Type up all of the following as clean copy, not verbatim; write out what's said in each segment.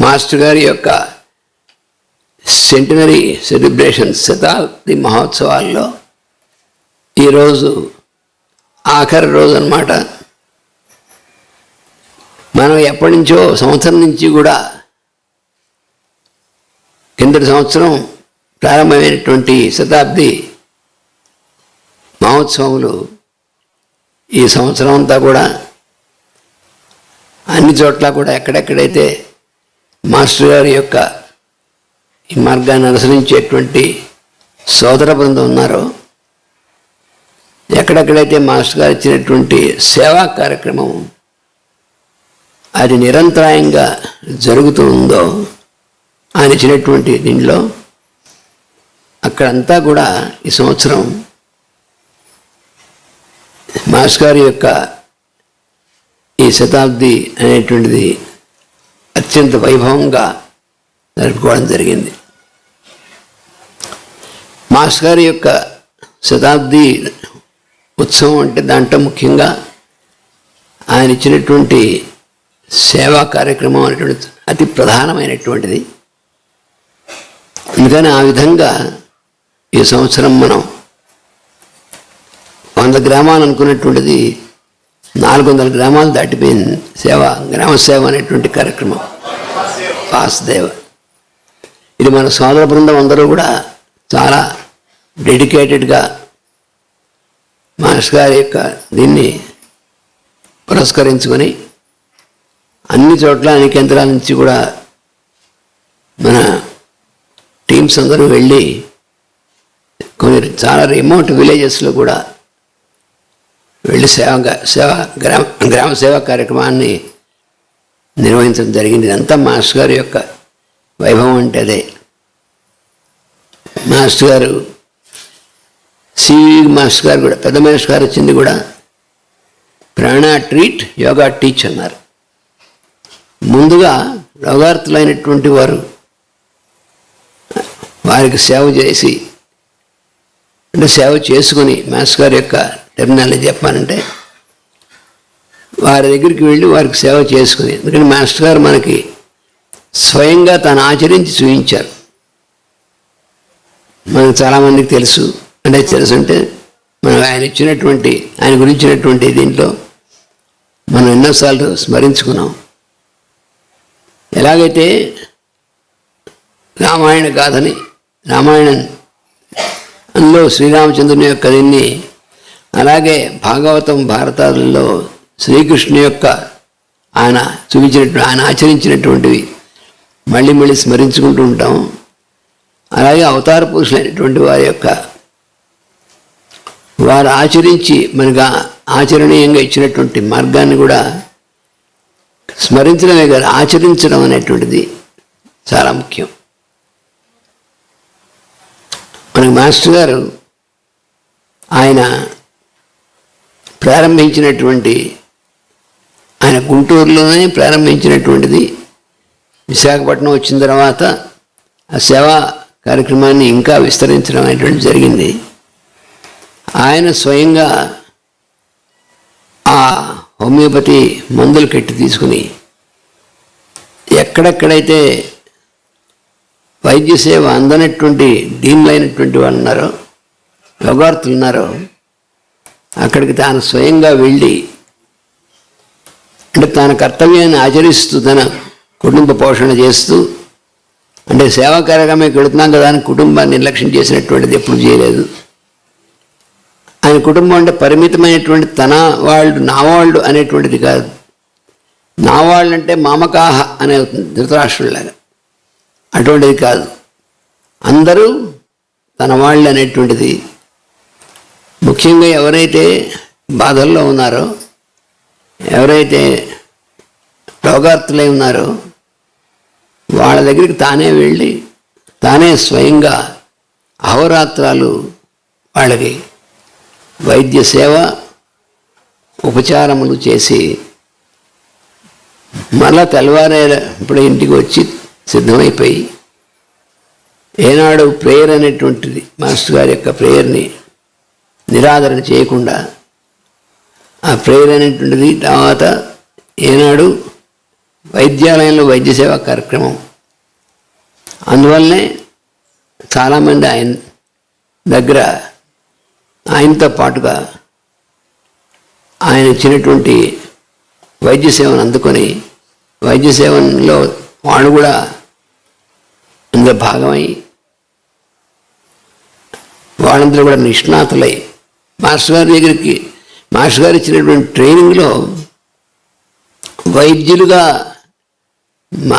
Master గారి యొక్క centenary celebration శతాబ్ది మహోత్సవాల్లో ఈరోజు ఆఖరి రోజు అన్నమాట. మనం ఎప్పటి నుంచో సంవత్సరం నుంచి కూడా కిందటి సంవత్సరం ప్రారంభమైనటువంటి శతాబ్ది మహోత్సవములు ఈ సంవత్సరం అంతా కూడా అన్ని చోట్ల కూడా ఎక్కడెక్కడైతే మాస్టర్ గారి యొక్క ఈ మార్గాన్ని అనుసరించేటువంటి సోదర బృందం ఉన్నారో, ఎక్కడెక్కడైతే మాస్టర్ గారు ఇచ్చినటువంటి సేవా కార్యక్రమం అది నిరంతరాయంగా జరుగుతూ ఉందో ఆయన ఇచ్చినటువంటి దీనిలో అక్కడంతా కూడా ఈ సంవత్సరం మాస్టర్ గారి యొక్క ఈ శతాబ్ది అనేటువంటిది అత్యంత వైభవంగా జరుపుకోవడం జరిగింది. మాస్టర్ గారి యొక్క శతాబ్ది ఉత్సవం అంటే దాంట్లో ముఖ్యంగా ఆయన ఇచ్చినటువంటి సేవా కార్యక్రమం అనేటువంటి అతి ప్రధానమైనటువంటిది. అందుకని ఆ విధంగా ఈ సంవత్సరం మనం 100 గ్రామాలు అనుకున్నటువంటిది 400 గ్రామాలు దాటిపోయింది. గ్రామ సేవ అనేటువంటి కార్యక్రమం వాసుదేవ. ఇది మన సోదర బృందం అందరూ కూడా చాలా డెడికేటెడ్గా మాస్టర్ గారి యొక్క దీన్ని పురస్కరించుకొని అన్ని చోట్ల అన్ని కేంద్రాల నుంచి కూడా మన టీమ్స్ అందరూ వెళ్ళి కొన్ని చాలా రిమోట్ విలేజెస్లో కూడా వెళ్ళి గ్రామ సేవా కార్యక్రమాన్ని నిర్వహించడం జరిగింది. ఇదంతా మాస్టర్ గారి యొక్క వైభవం అంటే అదే. మాస్టర్ గారు మాస్టర్ గారు కూడా పెద్ద మాస్టర్ గారు వచ్చింది కూడా ప్రాణ ట్రీట్ యోగా టీచ్ అన్నారు. ముందుగా రోగార్తులైనటువంటి వారికి సేవ చేసి అంటే సేవ చేసుకుని మాస్టర్ గారి యొక్క టెర్మినాలజీ చెప్పానంటే వారి దగ్గరికి వెళ్ళి వారికి సేవ చేసుకుని, ఎందుకంటే మాస్టర్ గారు మనకి స్వయంగా తాను ఆచరించి చూపించారు. మనకు చాలామందికి తెలుసు అంటే మనం ఆయన గురించినటువంటి దీంట్లో మనం ఎన్నోసార్లు స్మరించుకున్నాం. ఎలాగైతే రామాయణ గాథని రామాయణంలో శ్రీరామచంద్రుని యొక్క దీన్ని, అలాగే భాగవతం భారతాలలో శ్రీకృష్ణుని యొక్క ఆయన ఆచరించినటువంటివి మళ్ళీ మళ్ళీ స్మరించుకుంటూ ఉంటాం. అలాగే అవతార పురుషులైనటువంటి వారు ఆచరించి మనకు ఆచరణీయంగా ఇచ్చినటువంటి మార్గాన్ని కూడా స్మరించడమే కాదు, ఆచరించడం అనేటువంటిది చాలా ముఖ్యం. మనకి మాస్టర్ గారు ఆయన గుంటూరులోనే ప్రారంభించినటువంటిది. విశాఖపట్నం వచ్చిన తర్వాత ఆ సేవా కార్యక్రమాన్ని ఇంకా విస్తరించడం అనేటువంటి జరిగింది. ఆయన స్వయంగా ఆ హోమియోపతి మందులు కట్టి తీసుకుని ఎక్కడెక్కడైతే వైద్య సేవ అందనటువంటి దీనులైనటువంటి వాళ్ళు ఉన్నారో, యోగార్థులు ఉన్నారో, అక్కడికి తాను స్వయంగా వెళ్ళి అంటే తన కర్తవ్యాన్ని ఆచరిస్తూ తన కుటుంబ పోషణ చేస్తూ, అంటే సేవా కార్యక్రమానికి వెళుతున్నాం కదా అని కుటుంబాన్ని నిర్లక్ష్యం చేసినటువంటిది ఎప్పుడు చేయలేదు. ఆయన కుటుంబం అంటే పరిమితమైనటువంటి తన వాళ్ళు నా వాళ్ళు అనేటువంటిది కాదు. నా వాళ్ళు అంటే మామకాహ అనే ధృతరాష్ట్రులాగా అటువంటిది కాదు. అందరూ తన వాళ్ళు అనేటువంటిది. ముఖ్యంగా ఎవరైతే బాధల్లో ఉన్నారో, ఎవరైతే రోగార్తులై ఉన్నారో వాళ్ళ దగ్గరికి తానే వెళ్ళి తానే స్వయంగా అహోరాత్రాలు వాళ్ళకి వైద్య సేవ ఉపచారములు చేసి మళ్ళా తెల్లవారేప్పుడు ఇంటికి వచ్చి సిద్ధమైపోయి ఏనాడు ప్రేయర్ అనేటువంటిది మాస్టర్ గారి యొక్క ప్రేయర్ని నిరాదరణ చేయకుండా ఆ ప్రేయర్ అనేటువంటిది తర్వాత ఏనాడు వైద్యాలయంలో వైద్య సేవా కార్యక్రమం. అందువల్లనే చాలామంది ఆయన దగ్గర ఆయనతో పాటుగా ఆయన ఇచ్చినటువంటి వైద్య సేవను అందుకొని వైద్య సేవలో వాళ్ళు కూడా అందులో భాగమై వాళ్ళందరూ కూడా నిష్ణాతులై మాస్టర్ గారి దగ్గరికి మాస్టర్ గారు ఇచ్చినటువంటి ట్రైనింగ్లో వైద్యులుగా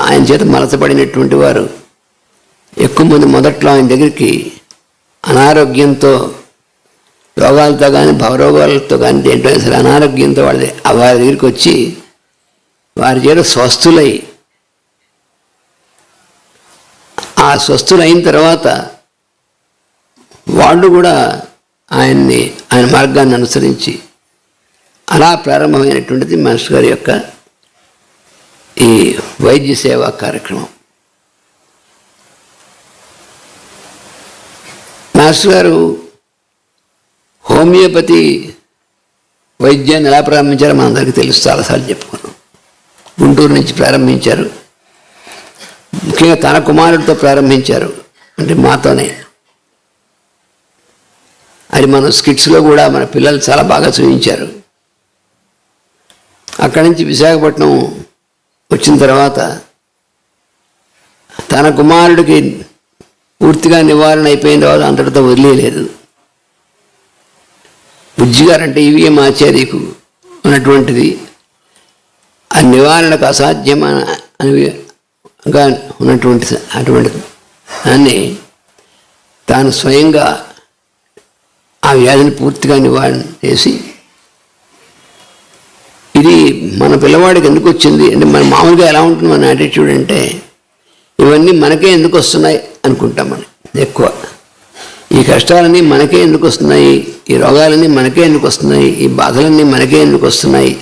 ఆయన చేత మలచబడినటువంటి వారు ఎక్కువ మంది మొదట్లో ఆయన దగ్గరికి అనారోగ్యంతో రోగాలతో కానీ భవరోగాలతో కానీ దేంట్లో సరే అనారోగ్యంతో వారి దగ్గరికి వచ్చి వారి చేత స్వస్థులై ఆ స్వస్థులైన తర్వాత వాళ్ళు కూడా ఆయన మార్గాన్ని అనుసరించి అలా ప్రారంభమైనటువంటిది మాస్టర్ గారి యొక్క ఈ వైద్య సేవా కార్యక్రమం. మాస్టర్ గారు హోమియోపతి వైద్యాన్ని ఎలా ప్రారంభించారో మనందరికీ తెలుసు, చాలాసార్లు చెప్పుకున్నాం. గుంటూరు నుంచి ప్రారంభించారు. ముఖ్యంగా తన కుమారుడితో ప్రారంభించారు, అంటే మాతోనే. అది మన స్కిట్స్లో కూడా మన పిల్లలు చాలా బాగా చూపించారు. అక్కడి నుంచి విశాఖపట్నం వచ్చిన తర్వాత తన కుమారుడికి పూర్తిగా నివారణ అయిపోయిన తర్వాత అంతటితో వదిలేయలేదు. బుజ్జిగారంటే ఈవీఎం ఆచార్యకు ఉన్నటువంటిది ఆ నివారణకు అసాధ్యమనగా ఉన్నటువంటి అటువంటి దాన్ని తాను స్వయంగా ఆ వ్యాధిని పూర్తిగా నివారణ చేసి, ఇది మన పిల్లవాడికి ఎందుకు వచ్చింది అంటే మన మామూలుగా ఎలా ఉంటుంది మన యాటిట్యూడ్ అంటే ఇవన్నీ మనకే ఎందుకు వస్తున్నాయి అనుకుంటాం. మనం ఎక్కువ ఈ కష్టాలన్నీ మనకే ఎందుకు వస్తున్నాయి, ఈ రోగాలన్నీ మనకే ఎందుకు వస్తున్నాయి, ఈ బాధలన్నీ మనకే ఎందుకు వస్తున్నాయి,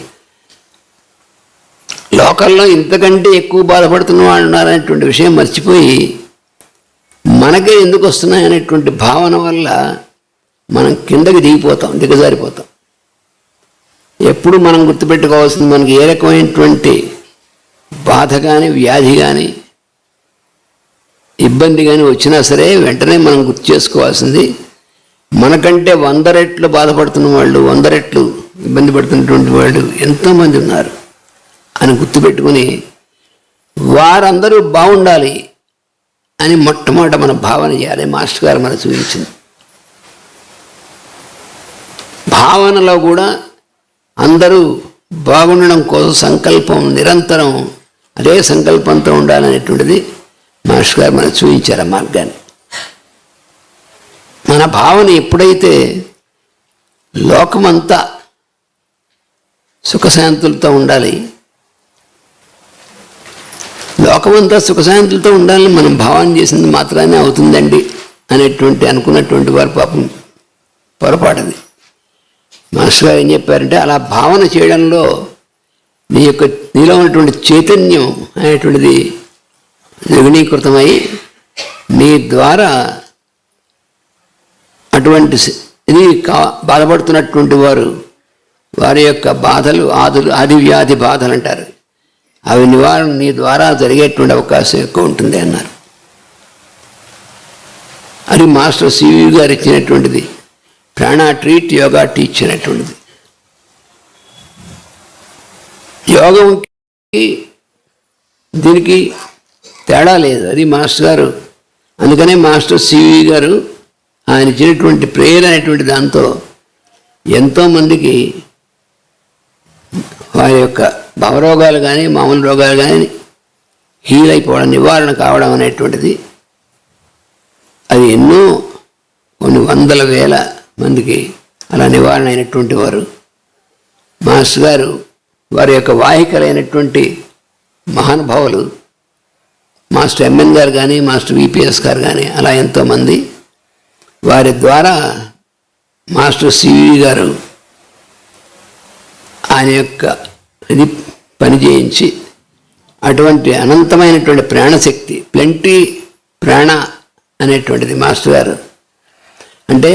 లోకల్లో ఇంతకంటే ఎక్కువ బాధపడుతున్న వాళ్ళు ఉన్నారనేటువంటి విషయం మర్చిపోయి మనకే ఎందుకు వస్తున్నాయి అనేటువంటి భావన వల్ల మనం కిందకి దిగజారిపోతాం. ఎప్పుడు మనం గుర్తుపెట్టుకోవాల్సింది, మనకి ఏ రకమైనటువంటి బాధ కానీ వ్యాధి కానీ ఇబ్బంది కానీ వచ్చినా సరే వెంటనే మనం గుర్తు చేసుకోవాల్సింది, మనకంటే 100 రెట్లు బాధపడుతున్న వాళ్ళు, 100 రెట్లు ఇబ్బంది పడుతున్నటువంటి వాళ్ళు ఎంతోమంది ఉన్నారు అని గుర్తుపెట్టుకుని వారందరూ బాగుండాలి అని మొట్టమొదట మన భావన చేయాలి. మాస్టర్ గారు మనకు చూపించింది. భావనలో కూడా అందరూ బాగుండడం కోసం సంకల్పం, నిరంతరం అదే సంకల్పంతో ఉండాలనేటువంటిది మాస్టర్ గారు మనకు చూపించారు ఆ మార్గాన్ని. మన భావన ఎప్పుడైతే లోకమంతా సుఖశాంతులతో ఉండాలి, లోకమంతా సుఖశాంతులతో ఉండాలని మనం భావన చేసింది మాత్రమే అవుతుందండి అనేటువంటి అనుకున్నటువంటి వారు పాపం పొరపాటుది. మాస్టర్ గారు ఏం చెప్పారంటే, అలా భావన చేయడంలో నీలో ఉన్నటువంటి చైతన్యం అనేటువంటిది ద్విగుణీకృతమై నీ ద్వారా అటువంటి ఇది బాధపడుతున్నటువంటి వారి యొక్క బాధలు ఆదివ్యాధి బాధలు అంటారు, అవి నివారణ నీ ద్వారా జరిగేటువంటి అవకాశం ఎక్కువ ఉంటుంది అన్నారు. అది మాస్టర్ సివి గారు ఇచ్చినటువంటిది ప్రాణ ట్రీట్ యోగా టీచ్ అనేటువంటిది. యోగంకి దీనికి తేడా లేదు, అది మాస్టర్ గారు. అందుకనే మాస్టర్ సివి గారు ఆయన ఇచ్చినటువంటి ప్రేయర్ అనేటువంటి దాంతో ఎంతోమందికి వారి యొక్క భవరోగాలు కానీ మామూలు రోగాలు కానీ హీల్ అయిపోవడం, నివారణ కావడం అనేటువంటిది అది ఎన్నో కొన్ని 100,000 మందికి అలా నివారణ అయినటువంటి వారు మాస్టర్ గారు. వారి యొక్క వాహికలైనటువంటి మహానుభావులు మాస్టర్ ఎంఎన్ గారు కానీ మాస్టర్ విపిఎస్ గారు కానీ అలా ఎంతోమంది వారి ద్వారా మాస్టర్ సివి గారు ఆయన యొక్క ఇది పనిచేయించి అటువంటి అనంతమైనటువంటి ప్రాణశక్తి, ప్లెంటీ ప్రాణ అనేటువంటిది మాస్టర్ గారు అంటే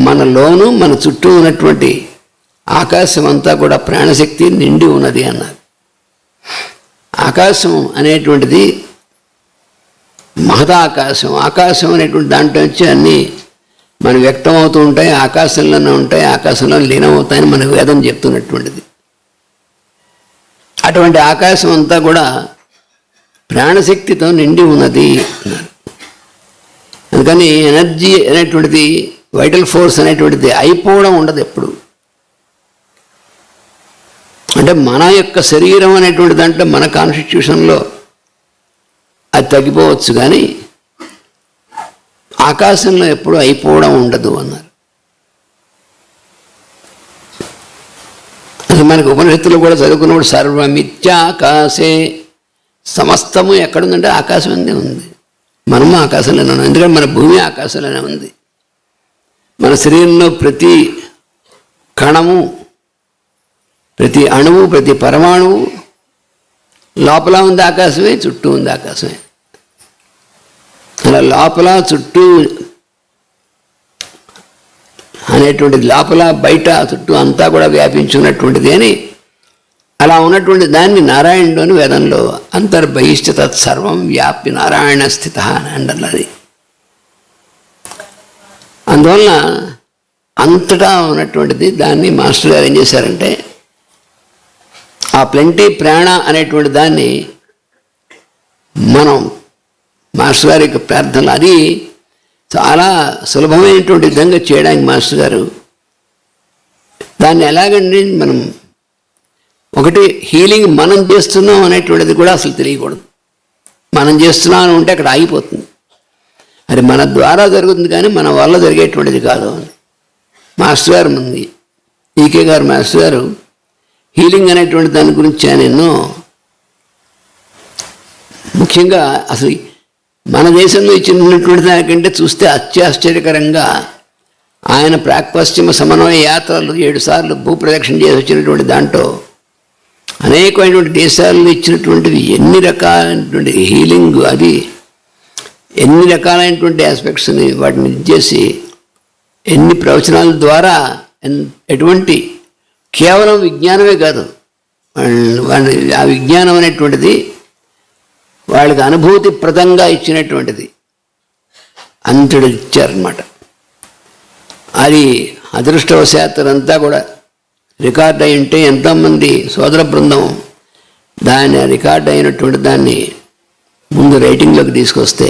మనలోనూ మన చుట్టూ ఉన్నటువంటి ఆకాశం అంతా కూడా ప్రాణశక్తి నిండి ఉన్నది అన్నారు. ఆకాశం అనేటువంటిది మహదాకాశం. ఆకాశం అనేటువంటి దాంట్లో నుంచి అన్నీ మనకు వ్యక్తం అవుతూ ఉంటాయి, ఆకాశంలోనే ఉంటాయి, ఆకాశంలో లీనమవుతాయని మనకు వేదం చెప్తున్నటువంటిది. అటువంటి ఆకాశం అంతా కూడా ప్రాణశక్తితో నిండి ఉన్నది అన్నారు. అందుకని ఎనర్జీ అనేటువంటిది, వైటల్ ఫోర్స్ అనేటువంటిది అయిపోవడం ఉండదు ఎప్పుడు. అంటే మన యొక్క శరీరం అనేటువంటి దాంట్లో మన కాన్స్టిట్యూషన్లో అది తగ్గిపోవచ్చు, కానీ ఆకాశంలో ఎప్పుడు అయిపోవడం ఉండదు అన్నారు. అది మనకు ఉపనిషత్తులు కూడా చదువుకున్నప్పుడు సర్వమిత్యాకాశే, సమస్తము ఎక్కడుందంటే ఆకాశం అందే ఉంది. మనము ఆకాశంలోనే ఉన్నాం, ఎందుకంటే మన భూమి ఆకాశంలోనే ఉంది. మన శరీరంలో ప్రతి కణము, ప్రతి అణువు, ప్రతి పరమాణువు లోపల ఉంది ఆకాశమే, చుట్టూ ఉంది ఆకాశమే. అలా లోపల చుట్టూ అనేటువంటిది, లోపల బయట చుట్టూ అంతా కూడా వ్యాపించున్నటువంటిది అని, అలా ఉన్నటువంటి దాన్ని నారాయణుడు వేదంలో అంతర్బహిష్ట తత్సర్వం వ్యాప్తి నారాయణ స్థిత అని అంటారు. అందువలన అంతటా ఉన్నటువంటిది దాన్ని మాస్టర్ గారు ఏం చేశారంటే, ఆ ప్లెంటీ ప్రాణ అనేటువంటి దాన్ని మనం మాస్టర్ గారి యొక్క ప్రార్థనలు, అది చాలా సులభమైనటువంటి విధంగా చేయడానికి మాస్టర్ గారు దాన్ని ఎలాగండి, మనం ఒకటి హీలింగ్ మనం చేస్తున్నాం అనేటువంటిది కూడా అసలు తెలియకూడదు. మనం చేస్తున్నాం ఉంటే అక్కడ ఆగిపోతుంది. అది మన ద్వారా జరుగుతుంది కానీ మన వల్ల జరిగేటువంటిది కాదు అని మాస్టర్ గారు ఉంది. ఈకే గారు మాస్టర్ గారు హీలింగ్ అనేటువంటి దాని గురించి ఆయన ఎన్నో, ముఖ్యంగా అసలు మన దేశంలో ఇచ్చినటువంటి దానికంటే చూస్తే అత్యాశ్చర్యకరంగా ఆయన ప్రాక్పశ్చిమ సమన్వయ యాత్రలు 7 సార్లు భూప్రదక్షిణ చేసి వచ్చినటువంటి దాంట్లో అనేకమైనటువంటి దేశాల్లో ఇచ్చినటువంటివి ఎన్ని రకాలైనటువంటి హీలింగ్, అది ఎన్ని రకాలైనటువంటి ఆస్పెక్ట్స్ని వాటిని చేసి ఎన్ని ప్రవచనాల ద్వారా ఎటువంటి కేవలం విజ్ఞానమే కాదు, ఆ విజ్ఞానం అనేటువంటిది వాళ్ళకి అనుభూతిప్రదంగా ఇచ్చినటువంటిది అంతడు ఇచ్చారన్నమాట. అది అదృష్టవశాత్తు కూడా రికార్డ్ అయి ఉంటే ఎంతోమంది సోదర బృందం దాన్ని రికార్డ్ అయినటువంటి దాన్ని ముందు రైటింగ్లోకి తీసుకొస్తే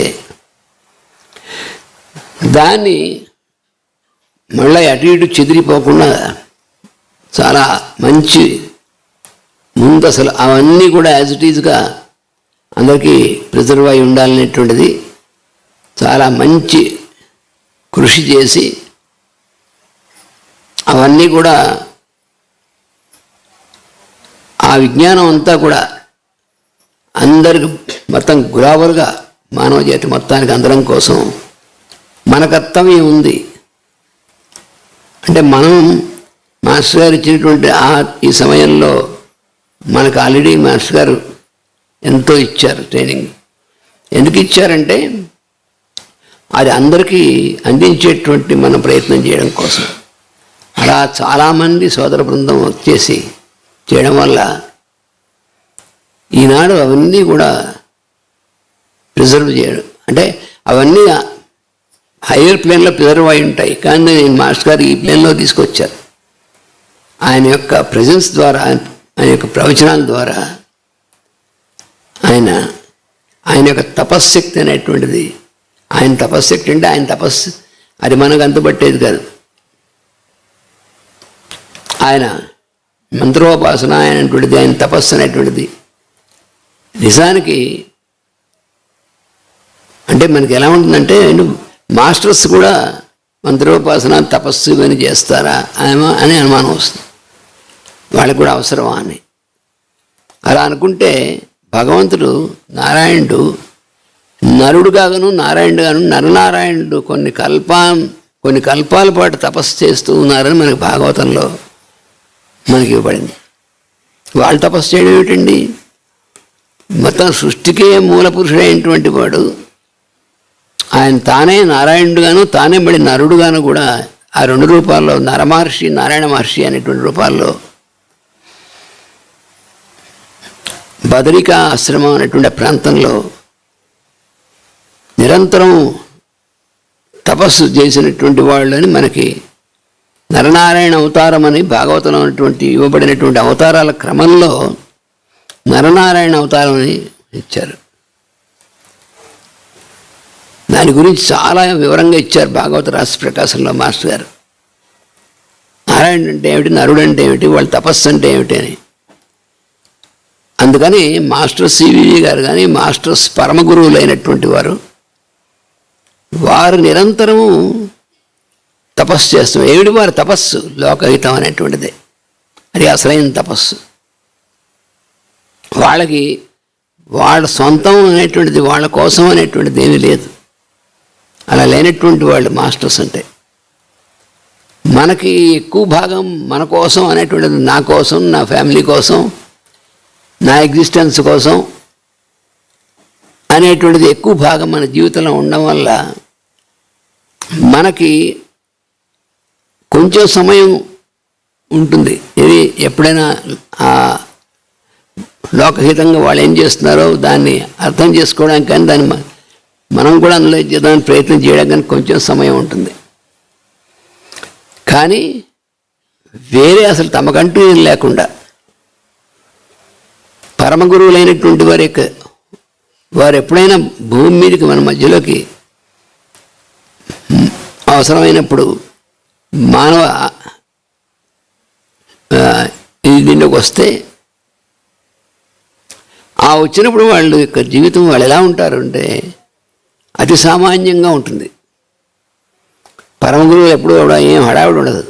దాన్ని మళ్ళీ అటు ఇటు చెదిరిపోకుండా చాలా మంచి ముందు అసలు అవన్నీ కూడా యాజ్ ఇట్ ఈజ్గా అందరికీ ప్రిజర్వ్ అయి ఉండాలనేటువంటిది చాలా మంచి కృషి చేసి అవన్నీ కూడా ఆ విజ్ఞానం అంతా కూడా అందరికి మొత్తం గులాబరుగా మానవ జాతి మొత్తానికి అందరం కోసం మన కర్తవ్యం ఉంది. అంటే మనం మాస్టర్ గారు ఇచ్చినటువంటి ఈ సమయంలో మనకు ఆల్రెడీ మాస్టర్ గారు ఎంతో ఇచ్చారు ట్రైనింగ్. ఎందుకు ఇచ్చారంటే అది అందరికీ అందించేటువంటి మనం ప్రయత్నం చేయడం కోసం. అలా చాలామంది సోదర బృందం వచ్చేసి చేయడం వల్ల ఈనాడు అవన్నీ కూడా ప్రిజర్వ్ చేయడం, అంటే అవన్నీ హయ్యర్ ప్లేన్లో ప్రిజర్వ్ అయి ఉంటాయి, కానీ మాస్టర్ గారు ఈ ప్లేన్లో తీసుకొచ్చారు. ఆయన యొక్క ప్రెజెన్స్ ద్వారా, ఆయన యొక్క ప్రవచనాల ద్వారా, ఆయన యొక్క తపశ్శక్తి అనేటువంటిది, ఆయన తపశ్శక్తి అంటే ఆయన తపస్సు అది మనకు అంతుపట్టేది కాదు. ఆయన మంత్రోపాసన అనేటువంటిది, ఆయన తపస్సు అనేటువంటిది నిజానికి అంటే మనకి ఎలా ఉంటుందంటే, మాస్టర్స్ కూడా మంత్రోపాసన తపస్సు ఇవన్నీ చేస్తారా అని అనుమానం వస్తుంది. వాళ్ళకి కూడా అవసరమా అని. అలా అనుకుంటే భగవంతుడు నారాయణుడు నరుడుగాను నారాయణుడుగాను, నరనారాయణుడు కొన్ని కల్పాల పాటు తపస్సు చేస్తూ ఉన్నారని మనకి భాగవతంలో మనకి ఇవ్వబడింది. వాళ్ళు తపస్సు చేయడం ఏమిటండి? మొత్తం సృష్టికే మూల పురుషుడైనటువంటి వాడు ఆయన తానే నారాయణుడుగాను, తానే మళ్ళీ నరుడుగాను కూడా ఆ 2 రూపాల్లో నరమహర్షి, నారాయణ మహర్షి అనేటువంటి రూపాల్లో బదరికా ఆశ్రమం అనేటువంటి ప్రాంతంలో నిరంతరం తపస్సు చేసినటువంటి వాళ్ళని మనకి నరనారాయణ అవతారం అని భాగవతంలో ఉన్నటువంటి ఇవ్వబడినటువంటి అవతారాల క్రమంలో నరనారాయణ అవతారం అని ఇచ్చారు. దాని గురించి చాలా వివరంగా ఇచ్చారు భాగవత రాశి ప్రకాశంలో మాస్టర్ గారు. నారాయణుడు అంటే ఏమిటి, నరుడు అంటే ఏమిటి, వాళ్ళ తపస్సు అంటే ఏమిటి అని. అందుకని మాస్టర్ సివివి గారు కానీ మాస్టర్స్ పరమ గురువులు అయినటువంటి వారు నిరంతరము తపస్సు చేస్తాం. ఏమిటి వారి తపస్సు? లోకహితం అనేటువంటిది. అది అసలైన తపస్సు. వాళ్ళకి వాళ్ళ సొంతం అనేటువంటిది, వాళ్ళ కోసం అనేటువంటిది ఏమీ లేదు. అలా లేనటువంటి వాళ్ళు మాస్టర్స్ అంటే. మనకి ఎక్కువ భాగం మన కోసం అనేటువంటిది, నా కోసం, నా ఫ్యామిలీ కోసం, నా ఎగ్జిస్టెన్స్ కోసం అనేటువంటిది ఎక్కువ భాగం మన జీవితంలో ఉండడం వల్ల మనకి కొంచెం సమయం ఉంటుంది. ఇది ఎప్పుడైనా లోకహితంగా వాళ్ళు ఏం చేస్తున్నారో దాన్ని అర్థం చేసుకోవడానికి, కానీ దాన్ని మనం కూడా అందులో దాన్ని ప్రయత్నం చేయడానికి కొంచెం సమయం ఉంటుంది. కానీ వేరే అసలు తమకంటూ ఏం లేకుండా పరమ గురువులైనటువంటి వారు ఎప్పుడైనా భూమి మీదకి మన మధ్యలోకి అవసరమైనప్పుడు మానవ దీనిలోకి వస్తే, ఆ వచ్చినప్పుడు వాళ్ళు యొక్క జీవితం వాళ్ళు ఎలా ఉంటారు అంటే అతి సామాన్యంగా ఉంటుంది. పరమ గురువులు ఎప్పుడూ కూడా ఏం హడావిడి ఉండదు.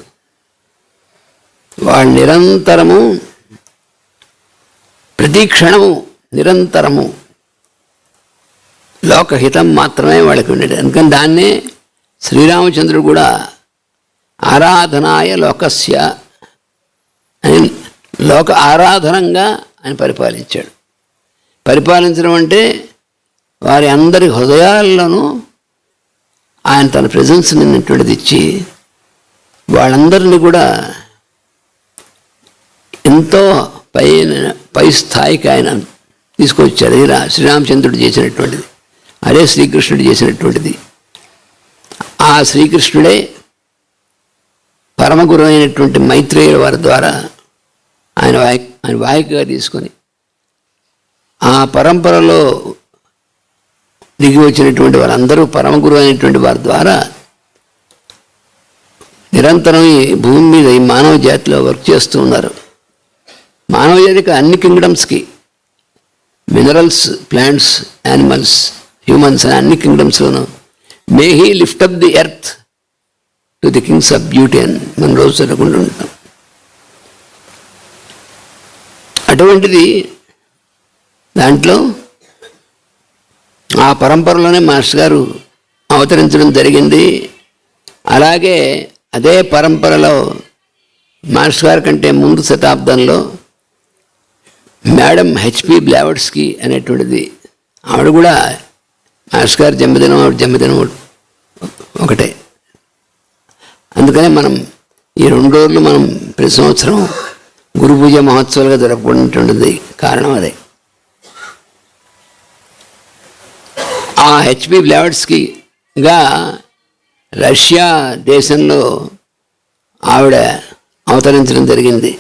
వాళ్ళు నిరంతరము ప్రతి క్షణము నిరంతరము లోకహితం మాత్రమే వాళ్ళకి ఉండేది. అందుకని దాన్నే శ్రీరామచంద్రుడు కూడా ఆరాధనాయ లోకస్య అని లోక ఆరాధనంగా ఆయన పరిపాలించాడు. పరిపాలించడం అంటే వారి అందరి హృదయాల్లోనూ ఆయన తన ప్రెజెన్స్ నిన్నటువంటిది ఇచ్చి వాళ్ళందరినీ కూడా ఎంతో పై స్థాయికి ఆయన తీసుకొచ్చాడు. ఇది శ్రీరామచంద్రుడు చేసినటువంటిది, అదే శ్రీకృష్ణుడు చేసినటువంటిది. ఆ శ్రీకృష్ణుడే పరమగురు అయినటువంటి మైత్రేయుల వారి ద్వారా ఆయన వాహికగా తీసుకొని ఆ పరంపరలో దిగి వచ్చినటువంటి వారందరూ పరమగురు అయినటువంటి వారి ద్వారా నిరంతరం ఈ భూమి మీద ఈ మానవ జాతిలో వర్క్ చేస్తూ ఉన్నారు. మానవ జాతికి అన్ని కింగ్డమ్స్కి, మినరల్స్, ప్లాంట్స్, యానిమల్స్, హ్యూమన్స్ అని అన్ని కింగ్డమ్స్లోనూ may he lift up the earth to the kings of beauty అని మనం రోజు చదువుకుంటూ ఉంటాం. అటువంటిది దాంట్లో ఆ పరంపరలోనే మాస్టర్ గారు అవతరించడం జరిగింది. అలాగే అదే పరంపరలో మాస్టర్ గారి కంటే ముందు శతాబ్దంలో మేడం హెచ్పి బ్లావెట్స్కీ అనేటువంటిది, ఆవిడ కూడా మాస్టర్ గారి జన్మదినం ఆవిడ జన్మదినం ఒకటే. అందుకనే మనం ఈ 2 రోజులు మనం ప్రతి సంవత్సరం గురు పూజ మహోత్సవాలుగా జరుపుకునేటువంటిది కారణం అదే. ఆ హెచ్పి బ్లావెట్స్కీగా రష్యా దేశంలో ఆవిడ అవతరించడం జరిగింది.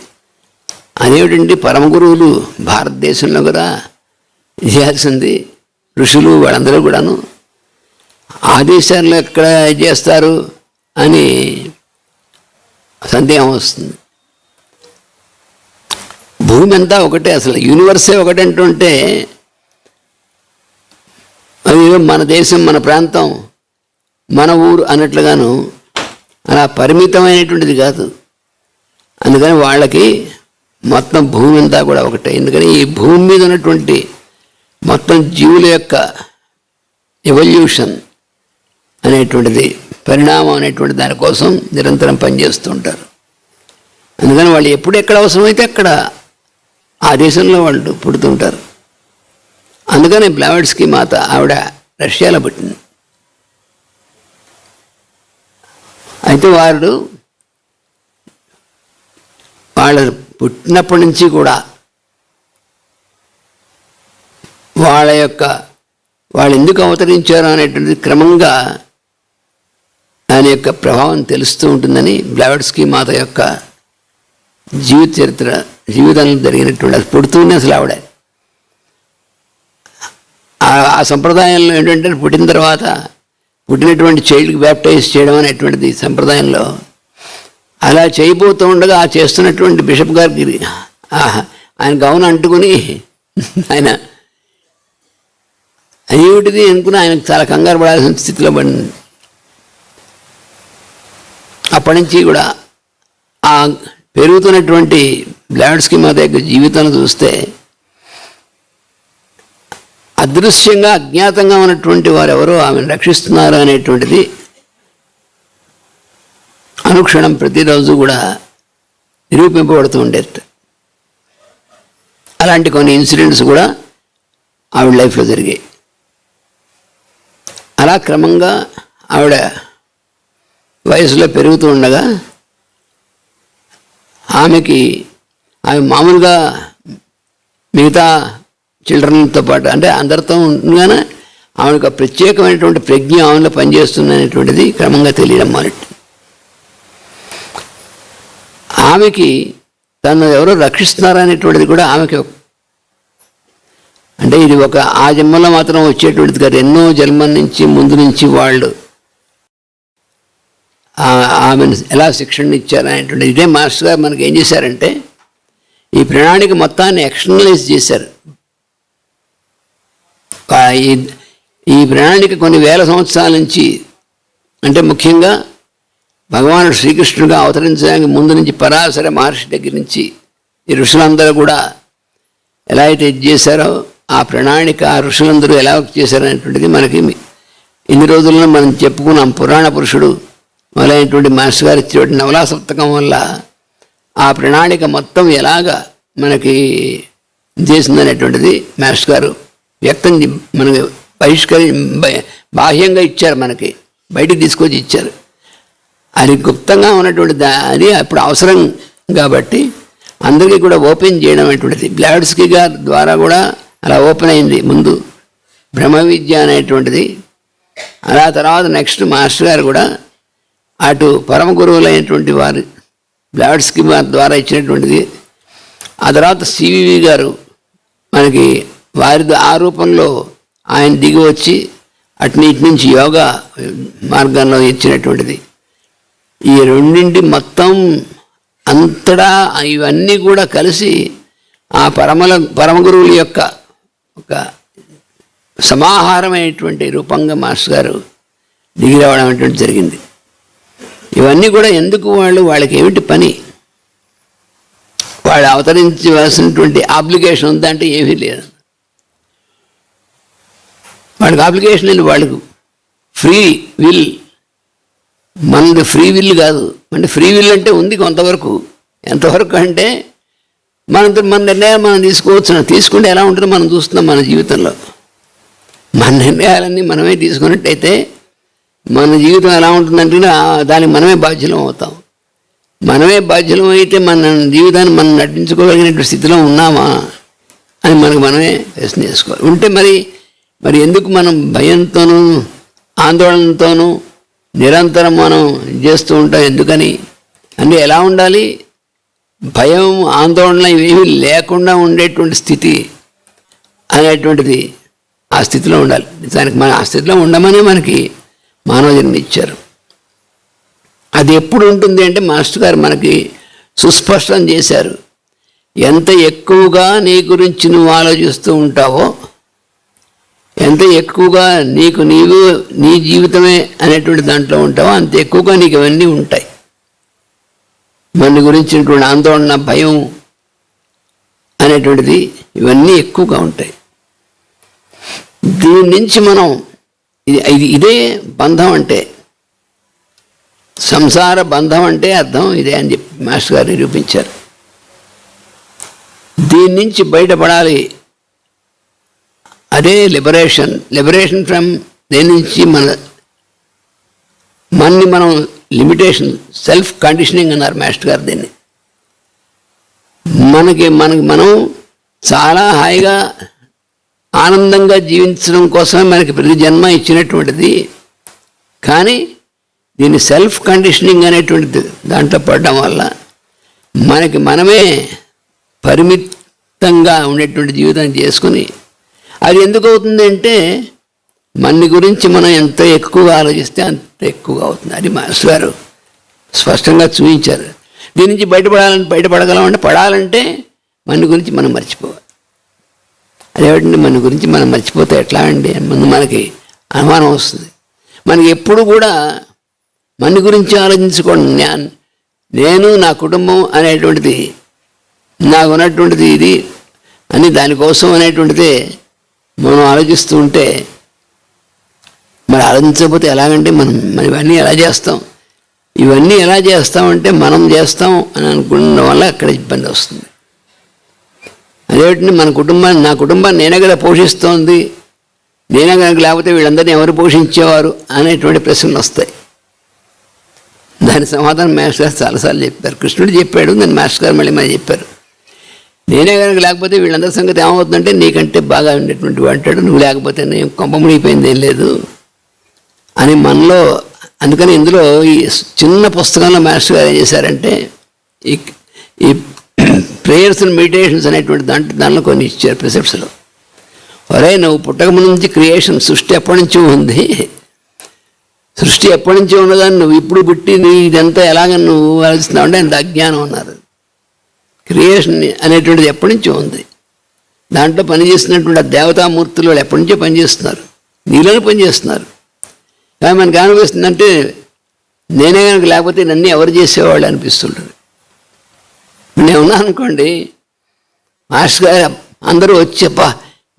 అదేమిటంటే పరమ గురువులు భారతదేశంలో కదా చేయాల్సింది, ఋషులు వాళ్ళందరూ కూడాను ఆ దేశాల్లో ఎక్కడ చేస్తారు అని సందేహం వస్తుంది. భూమి అంతా ఒకటే, అసలు యూనివర్సే ఒకటే అంటుంటే అది మన దేశం, మన ప్రాంతం, మన ఊరు అన్నట్లుగాను అలా పరిమితమైనటువంటిది కాదు. అందుకని వాళ్ళకి మొత్తం భూమి అంతా కూడా ఒకటే. ఎందుకని ఈ భూమి మీద ఉన్నటువంటి మొత్తం జీవుల యొక్క ఎవల్యూషన్ అనేటువంటిది, పరిణామం అనేటువంటి దానికోసం నిరంతరం పనిచేస్తూ ఉంటారు. అందుకని వాళ్ళు ఎప్పుడు ఎక్కడ అవసరమైతే అక్కడ ఆ దేశంలో వాళ్ళు పుడుతుంటారు. అందుకని బ్లావెట్స్కీ మాత ఆవిడ రష్యాలో పుట్టింది. అయితే వాళ్ళు పుట్టినప్పటి నుంచి కూడా వాళ్ళు ఎందుకు అవతరించారు అనేటువంటిది క్రమంగా దాని యొక్క ప్రభావం తెలుస్తూ ఉంటుందని బ్లావెట్స్కీ మాత యొక్క జీవిత చరిత్ర, జీవితంలో జరిగినటువంటి అది పుడుతూనే అసలు ఆవిడ ఆ సంప్రదాయంలో ఏంటంటే పుట్టినటువంటి చైల్డ్కి బ్యాప్టైజ్ చేయడం అనేటువంటిది సంప్రదాయంలో అలా చేయబోతూ ఉండగా ఆ చేస్తున్నటువంటి బిషప్ గారికి ఆయన గౌన్ అంటుకుని ఆయన ఏమిటిది అనుకుని ఆయనకు చాలా కంగారు పడాల్సిన స్థితిలో పడింది. అప్పటి నుంచి కూడా ఆ పెరుగుతున్నటువంటి బ్లావెట్స్కీ మాత యొక్క జీవితాన్ని చూస్తే అదృశ్యంగా అజ్ఞాతంగా ఉన్నటువంటి వారెవరో ఆమెను రక్షిస్తున్నారు అనేటువంటిది అనుక్షణం ప్రతిరోజు కూడా నిరూపింపబడుతూ ఉండేది. అలాంటి కొన్ని ఇన్సిడెంట్స్ కూడా ఆవిడ లైఫ్లో జరిగాయి. అలా క్రమంగా ఆవిడ వయసులో పెరుగుతూ ఉండగా ఆమె మామూలుగా మిగతా చిల్డ్రన్తో పాటు అంటే అందరితో ఉండగానే ఆమెకు ప్రత్యేకమైనటువంటి ప్రజ్ఞ ఆమెలో పనిచేస్తుందనేటువంటిది క్రమంగా తెలియడం మొదటి. ఆమెకి తను ఎవరో రక్షిస్తున్నారనేటువంటిది కూడా ఆమెకి అంటే ఇది ఆ జన్మలో మాత్రం వచ్చేటువంటిది కాదు. ఎన్నో జన్మల నుంచి ముందు నుంచి వాళ్ళు ఆమెను ఎలా శిక్షణ ఇచ్చారనేటువంటిది. ఇదే మాస్టర్ గారు మనకి ఏం చేశారంటే ఈ ప్రణాళిక మొత్తాన్ని ఎక్స్టర్నలైజ్ చేశారు. ఈ ప్రణాళిక కొన్ని వేల సంవత్సరాల నుంచి అంటే ముఖ్యంగా భగవానుడు శ్రీకృష్ణుడిగా అవతరించడానికి ముందు నుంచి పరాశర మహర్షి దగ్గర నుంచి ఈ ఋషులందరూ కూడా ఎలా అయితే ఇది చేశారో ఆ ప్రణాళిక ఆ ఋషులందరూ ఎలా చేశారనేటువంటిది మనకి ఇన్ని రోజుల్లో మనం చెప్పుకున్నాం. పురాణ పురుషుడు మొదలైనటువంటి మాస్టర్ గారు ఇచ్చేటువంటి నవలా సప్తకం వల్ల ఆ ప్రణాళిక మొత్తం ఎలాగా మనకి చేసిందనేటువంటిది మాస్టర్ గారు వ్యక్తం మనకి బాహ్యంగా ఇచ్చారు, మనకి బయటికి తీసుకొచ్చి ఇచ్చారు. అది గుప్తంగా ఉన్నటువంటి అది అప్పుడు అవసరం కాబట్టి అందరికీ కూడా ఓపెన్ చేయడం అనేటువంటిది బ్లావెట్స్కీ గారి ద్వారా కూడా అలా ఓపెన్ అయింది. ముందు బ్రహ్మ విద్య అనేటువంటిది, అలా తర్వాత నెక్స్ట్ మాస్టర్ గారు కూడా అటు పరమ గురువులైనటువంటి వారు బ్లావెట్స్కీ గారి ద్వారా ఇచ్చినటువంటిది. ఆ తర్వాత సివివి గారు మనకి వారి ఆ రూపంలో ఆయన దిగి వచ్చి అటునీటి నుంచి యోగా మార్గంలో ఇచ్చినటువంటిది. ఈ రెండింటి మొత్తం అంతటా ఇవన్నీ కూడా కలిసి ఆ పరమ గురువుల యొక్క ఒక సమాహారమైనటువంటి రూపంగా మాస్టర్ గారు దిగి రావడం అనేటువంటి జరిగింది. ఇవన్నీ కూడా ఎందుకు వాళ్ళకి ఏమిటి పని, వాళ్ళు అవతరించవలసినటువంటి అప్లికేషన్ ఉందంటే ఏమీ లేదు. వాళ్ళకి అప్లికేషన్ లేదు, వాళ్ళకు ఫ్రీ విల్. మనది ఫ్రీ విల్ కాదు. అంటే ఫ్రీ విల్ అంటే ఉంది కొంతవరకు. ఎంతవరకు అంటే మన నిర్ణయాలు మనం తీసుకుంటే ఎలా ఉంటుందో మనం చూస్తున్నాం మన జీవితంలో. మన నిర్ణయాలన్నీ మనమే తీసుకున్నట్టయితే మన జీవితం ఎలా ఉంటుందంటే దానికి మనమే బాధ్యులం అవుతాం. మనమే బాధ్యులం అయితే మన జీవితాన్ని మనం నటించుకోగలిగినటువంటి స్థితిలో ఉన్నామా అని మనమే ప్రశ్న చేసుకోవాలి. ఉంటే మరి ఎందుకు మనం భయంతోనూ ఆందోళనతోనూ నిరంతరం మనం చేస్తూ ఉంటాం? ఎందుకని అంటే ఎలా ఉండాలి? భయం ఆందోళన ఇవేమీ లేకుండా ఉండేటువంటి స్థితి అనేటువంటిది ఆ స్థితిలో ఉండాలి. నిజానికి మన ఆ స్థితిలో ఉండమనే మనకి మానవ జన్మ ఇచ్చారు. అది ఎప్పుడు ఉంటుంది అంటే మాస్టర్ గారు మనకి సుస్పష్టం చేశారు. ఎంత ఎక్కువగా నీ గురించి నువ్వు ఆలోచిస్తూ ఉంటావో, ఎంత ఎక్కువగా నీవు నీ జీవితమే అనేటువంటి దాంట్లో ఉంటావో అంత ఎక్కువగా నీకు ఇవన్నీ ఉంటాయి. మన గురించినటువంటి ఆందోళన, భయం అనేటువంటిది ఇవన్నీ ఎక్కువగా ఉంటాయి. దీని నుంచి మనం ఇదే బంధం అంటే, సంసార బంధం అంటే అర్థం ఇదే అని చెప్పి మాస్టర్ గారు నిరూపించారు. దీని నుంచి బయటపడాలి, అదే లిబరేషన్ ఫ్రమ్ దేని నుంచి మనని మనం లిమిటేషన్, సెల్ఫ్ కండిషనింగ్ అన్నారు మాస్టర్ గారు దీన్ని. మనకి మనం చాలా హాయిగా ఆనందంగా జీవించడం కోసమే మనకి ప్రతి జన్మ ఇచ్చినటువంటిది. కానీ దీన్ని సెల్ఫ్ కండిషనింగ్ అనేటువంటిది దాంట్లో పడడం వల్ల మనకి మనమే పరిమితంగా ఉండేటువంటి జీవితం చేసుకుని, అది ఎందుకు అవుతుంది అంటే మన గురించి మనం ఎంత ఎక్కువగా ఆలోచిస్తే అంత ఎక్కువగా అవుతుంది. అది మాస్టర్ గారు స్పష్టంగా చూపించారు. దీని నుంచి బయటపడగలమంటే పడాలంటే మన గురించి మనం మర్చిపోవాలి. అదేమిటండి, మన గురించి మనం మర్చిపోతే ఎట్లా అండి? ముందు మనకి అనుమానం వస్తుంది. మనకి ఎప్పుడు కూడా మన గురించి ఆలోచించుకోండి. నేను నా కుటుంబం అనేటువంటిది, నాకు ఉన్నటువంటిది ఇది అని దానికోసం అనేటువంటిదే మనం ఆలోచిస్తూ ఉంటే, మరి ఆలోచించకపోతే ఎలాగంటే మనం ఇవన్నీ ఎలా చేస్తాం? ఇవన్నీ ఎలా చేస్తామంటే మనం చేస్తాం అని అనుకున్న వల్ల అక్కడ ఇబ్బంది వస్తుంది. అదేమిటంటే నా కుటుంబాన్ని నేనే కదా పోషిస్తోంది, నేనే కనుక లేకపోతే వీళ్ళందరినీ ఎవరు పోషించేవారు అనేటువంటి ప్రశ్నలు వస్తాయి. దాని సమాధానం మాస్టర్ గారు చాలాసార్లు చెప్పారు. కృష్ణుడు చెప్పాడు, దాన్ని మాస్టర్ గారు మళ్ళీ చెప్పారు. నేనే కనుక లేకపోతే వీళ్ళందరి సంగతి ఏమవుతుందంటే నీకంటే బాగా ఉండేటువంటి అంటాడు, నువ్వు లేకపోతే నేను కొంప మునిగిపోయింది ఏం లేదు అని మనలో. అందుకని ఇందులో ఈ చిన్న పుస్తకంలో మాస్టర్ గారు ఏం చేశారంటే ఈ ప్రేయర్స్ అండ్ మెడిటేషన్స్ అనేటువంటి దానిలో కొన్ని ఇచ్చారు ప్రిసెప్ట్స్లో. ఒరే, నువ్వు పుట్టక ముందు నుంచి క్రియేషన్, సృష్టి ఎప్పటి నుంచి ఉంది, సృష్టి ఎప్పటి నుంచి ఉన్నదని నువ్వు ఇప్పుడు పుట్టి నీ ఇదంతా ఎలాగ నువ్వు ఆలోచిస్తున్నావు అంటే అంత అజ్ఞానం అన్నారు. క్రియేషన్ అనేటువంటిది ఎప్పటి నుంచో ఉంది. దాంట్లో పనిచేస్తున్నటువంటి ఆ దేవతామూర్తులు వాళ్ళు ఎప్పటి నుంచో పనిచేస్తున్నారు, నీలోనే పనిచేస్తున్నారు. కానీ మనకు అనిపిస్తుందంటే నేనే కనుక లేకపోతే నన్ను ఎవరు చేసేవాళ్ళు అనిపిస్తుంటుంది. నేను ఉన్నాను అనుకోండి, మాస్టర్ గారు అందరూ వచ్చేప్పా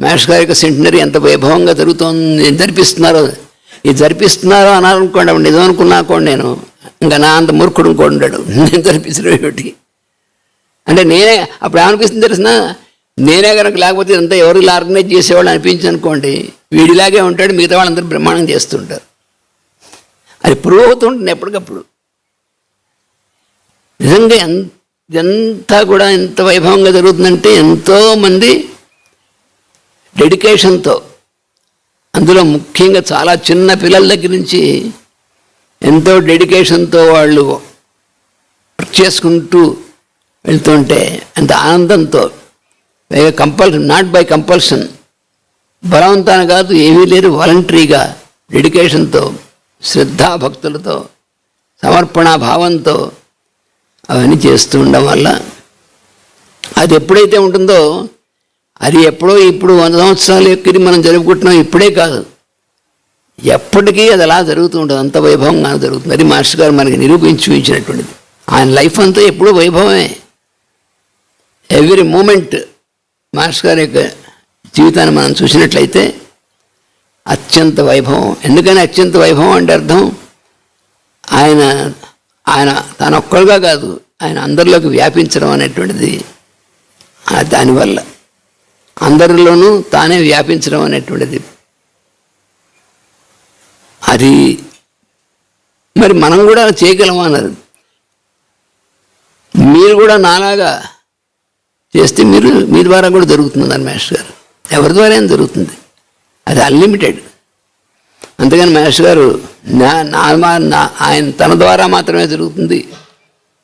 మాస్టర్ గారి యొక్క సెంటనరీ ఎంత వైభవంగా జరుగుతోంది, జరిపిస్తున్నారో అన్నారనుకోండి, అప్పుడు నిజం అనుకున్నాకోండి నేను ఇంకా నా అంత మూర్ఖుడు ఇంకోండాడు, నేను జరిపించడం ఏమిటి అంటే నేనే అప్పుడు ఏమనిపిస్తుంది తెలిసిన, నేనే కనుక లేకపోతే ఇదంతా ఎవరు ఇలా ఆర్గనైజ్ చేసేవాళ్ళు అనిపించింది అనుకోండి, వీడిలాగే ఉంటాడు, మిగతా వాళ్ళందరూ బ్రహ్మాండం చేస్తుంటారు. అది ప్రూవ్ అవుతుంటుంది ఎప్పటికప్పుడు. నిజంగా ఇదంతా కూడా ఎంత వైభవంగా జరుగుతుందంటే ఎంతోమంది డెడికేషన్తో, అందులో ముఖ్యంగా చాలా చిన్న పిల్లల దగ్గర నుంచి ఎంతో డెడికేషన్తో వాళ్ళు వర్క్ చేసుకుంటూ వెళ్తుంటే ఎంత ఆనందంతో, నాట్ బై కంపల్షన్, బలవంతాన కాదు, ఏమీ లేదు, వాలంటరీగా డెడికేషన్తో, శ్రద్ధాభక్తులతో, సమర్పణ భావంతో అవన్నీ చేస్తూ ఉండడం వల్ల అది ఎప్పుడైతే ఉంటుందో, అది ఎప్పుడో ఇప్పుడు 100 సంవత్సరాలు ఎక్కి మనం జరుపుకుంటున్నాం, ఇప్పుడే కాదు, ఎప్పటికీ అది అలా జరుగుతూ ఉంటుంది, అంత వైభవంగా జరుగుతుంది. అది మాస్టర్ గారు మనకి నిరూపించి చూపించినటువంటిది. ఆయన లైఫ్ అంతా ఎప్పుడూ వైభవమే, ఎవ్రీ మూమెంట్. మాస్టర్ గారి యొక్క జీవితాన్ని మనం చూసినట్లయితే అత్యంత వైభవం. ఎందుకని అత్యంత వైభవం అంటే అర్థం, ఆయన తనొక్కడుగా కాదు, ఆయన అందరిలోకి వ్యాపించడం అనేటువంటిది. దానివల్ల అందరిలోనూ తానే వ్యాపించడం అనేటువంటిది. అది మరి మనం కూడా చేయగలమా అన్నారు. మీరు కూడా నాలాగా చేస్తే మీ ద్వారా కూడా జరుగుతుంది మాస్టర్ గారు, ఎవరి ద్వారా ఏం జరుగుతుంది, అది అన్లిమిటెడ్. అంతేగాని మాస్టర్ గారు ఆయన తన ద్వారా మాత్రమే జరుగుతుంది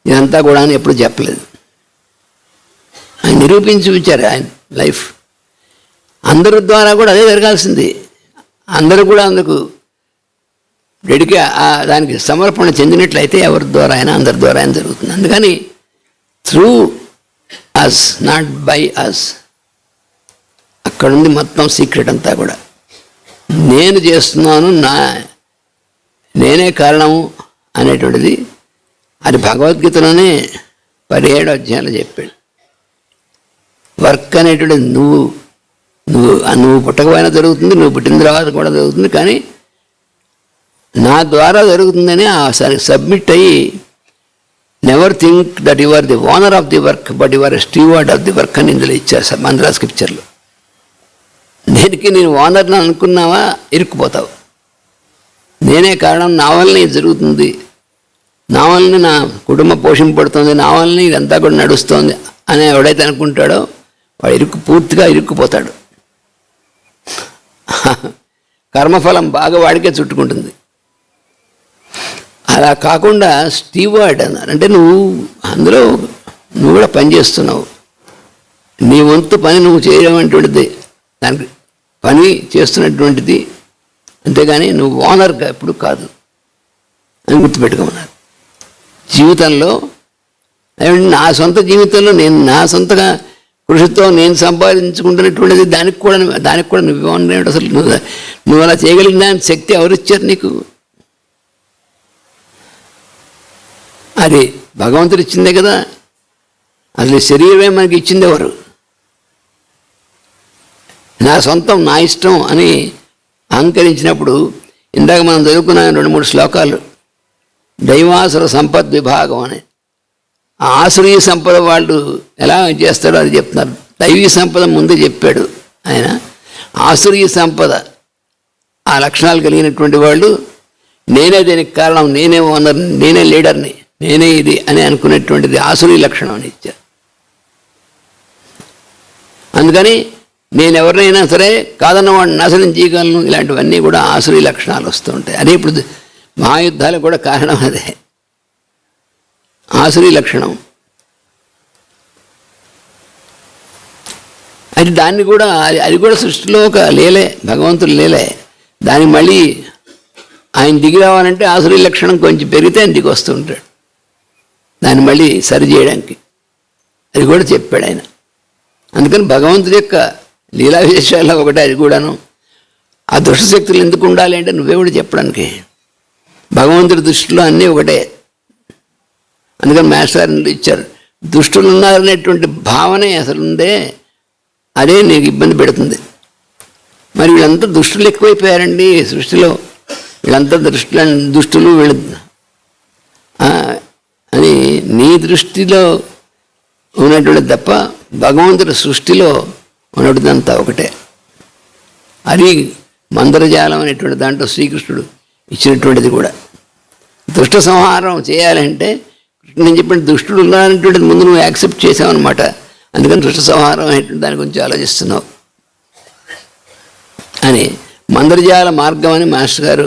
ఇదంతా కూడా అని ఎప్పుడు చెప్పలేదు. ఆయన నిరూపించి చూపించారు ఆయన లైఫ్. అందరి ద్వారా కూడా అదే జరగాల్సింది. అందరూ కూడా అందుకు దానికి సమర్పణ చెందినట్లయితే ఎవరి ద్వారా అయినా అందరి ద్వారా అయినా జరుగుతుంది. అందుకని through us, not by us, అక్కడుంది మొత్తం సీక్రెట్ అంతా కూడా. నేను చేస్తున్నాను, నేనే కారణము అనేటువంటిది అది భగవద్గీతలోనే 17వ అధ్యాయంలో చెప్పాడు. వర్క్ అనేటువంటిది నువ్వు పుట్టకపోయినా జరుగుతుంది, నువ్వు పుట్టిన తర్వాత కూడా జరుగుతుంది, కానీ నా ద్వారా జరుగుతుందని సబ్మిట్ అయ్యి, never think that you are the owner of the work but you are a steward of the work అని ఇందులో ఇచ్చారు మంత్ర స్క్రిప్చర్లో. దేనికి నేను ఓనర్ని అనుకున్నావా ఇరుక్కుపోతావు. నేనే కారణం, నా వల్లనే ఇది జరుగుతుంది, నా వల్లనే నా కుటుంబం పోషింపబడుతుంది, నా వల్లనే ఇదంతా కూడా నడుస్తుంది అని ఎవడైతే అనుకుంటాడో వాడు పూర్తిగా ఇరుక్కుపోతాడు. కర్మఫలం బాగా వాడికే చుట్టుకుంటుంది. అలా కాకుండా స్టీవార్డ్ అన్నారు, అంటే నువ్వు అందులో నువ్వు కూడా పనిచేస్తున్నావు, నీ వంతు పని నువ్వు చేయడం అటువంటిది, దానికి పని చేస్తున్నటువంటిది, అంతేగాని నువ్వు ఓనర్గా ఎప్పుడు కాదు అని గుర్తుపెట్టుకోమన్నారు. జీవితంలో నా సొంత జీవితంలో నేను నా సొంతగా కృషితో నేను సంపాదించుకుంటున్నటువంటిది దానికి కూడా నువ్వు ఓనర్. అసలు నువ్వు అలా చేయగలిగిన శక్తి ఎవరిచ్చారు నీకు? అది భగవంతుడు ఇచ్చిందే కదా. అసలు శరీరమే మనకి ఇచ్చింది ఎవరు? నా సొంతం, నా ఇష్టం అని అహంకరించినప్పుడు, ఇందాక మనం చదువుకున్న 2-3 శ్లోకాలు, దైవాసుర సంపద్ విభాగం అని, ఆ ఆసురీయ సంపద వాళ్ళు ఎలా చేస్తాడో అది చెప్తున్నారు. దైవీ సంపద ముందే చెప్పాడు ఆయన. ఆసురీయ సంపద ఆ లక్షణాలు కలిగినటువంటి వాళ్ళు, నేనే దీనికి కారణం, నేనే ఓనర్, నేనే లీడర్ని, నేనే ఇది అని అనుకునేటువంటిది ఆసురీ లక్షణం అని ఇచ్చారు. అందుకని నేను ఎవరినైనా సరే కాదన్న వాడిని నాశనం చేయగలను, ఇలాంటివన్నీ కూడా ఆసురీ లక్షణాలు వస్తూ ఉంటాయి. అదే ఇప్పుడు మహాయుద్ధాలకు కూడా కారణం అదే, ఆసురీ లక్షణం. అది దాన్ని కూడా అది కూడా సృష్టిలో ఒక లీలే, భగవంతుడు లీలే. దాన్ని మళ్ళీ ఆయన దిగి రావాలంటే ఆసురీ లక్షణం కొంచెం పెరిగితే ఆయన దిగి వస్తూ ఉంటాడు, దాన్ని మళ్ళీ సరి చేయడానికి. అది కూడా చెప్పాడు ఆయన. అందుకని భగవంతుడి యొక్క లీలా విశేషాల్లో ఒకటే అది కూడాను. ఆ దుష్టశక్తులు ఎందుకు ఉండాలి అంటే నువ్వే కూడా చెప్పడానికి, భగవంతుడి దృష్టిలో అన్నీ ఒకటే. అందుకని మాస్టర్ ఇచ్చారు, దుష్టులు ఉన్నారనేటువంటి భావనే అసలు ఉందే, అదే నీకు ఇబ్బంది పెడుతుంది. మరి వీళ్ళంతా దుష్టులు ఎక్కువైపోయారండి సృష్టిలో, వీళ్ళంతా దుష్టులు వీళ్ళు అని నీ దృష్టిలో ఉన్నటువంటి తప్ప భగవంతుడి సృష్టిలో ఉన్నటువంటి అంతా ఒకటే. అది మందరజాలం అనేటువంటి దాంట్లో శ్రీకృష్ణుడు ఇచ్చినటువంటిది కూడా. దుష్ట సంహారం చేయాలంటే నేను చెప్పిన దుష్టుడు ఉన్నారనేటువంటిది ముందు నువ్వు యాక్సెప్ట్ చేసావన్నమాట. అందుకని దుష్ట సంహారం అనేటువంటి దాని గురించి ఆలోచిస్తున్నావు అని మందరజాల మార్గం అని మాస్టర్ గారు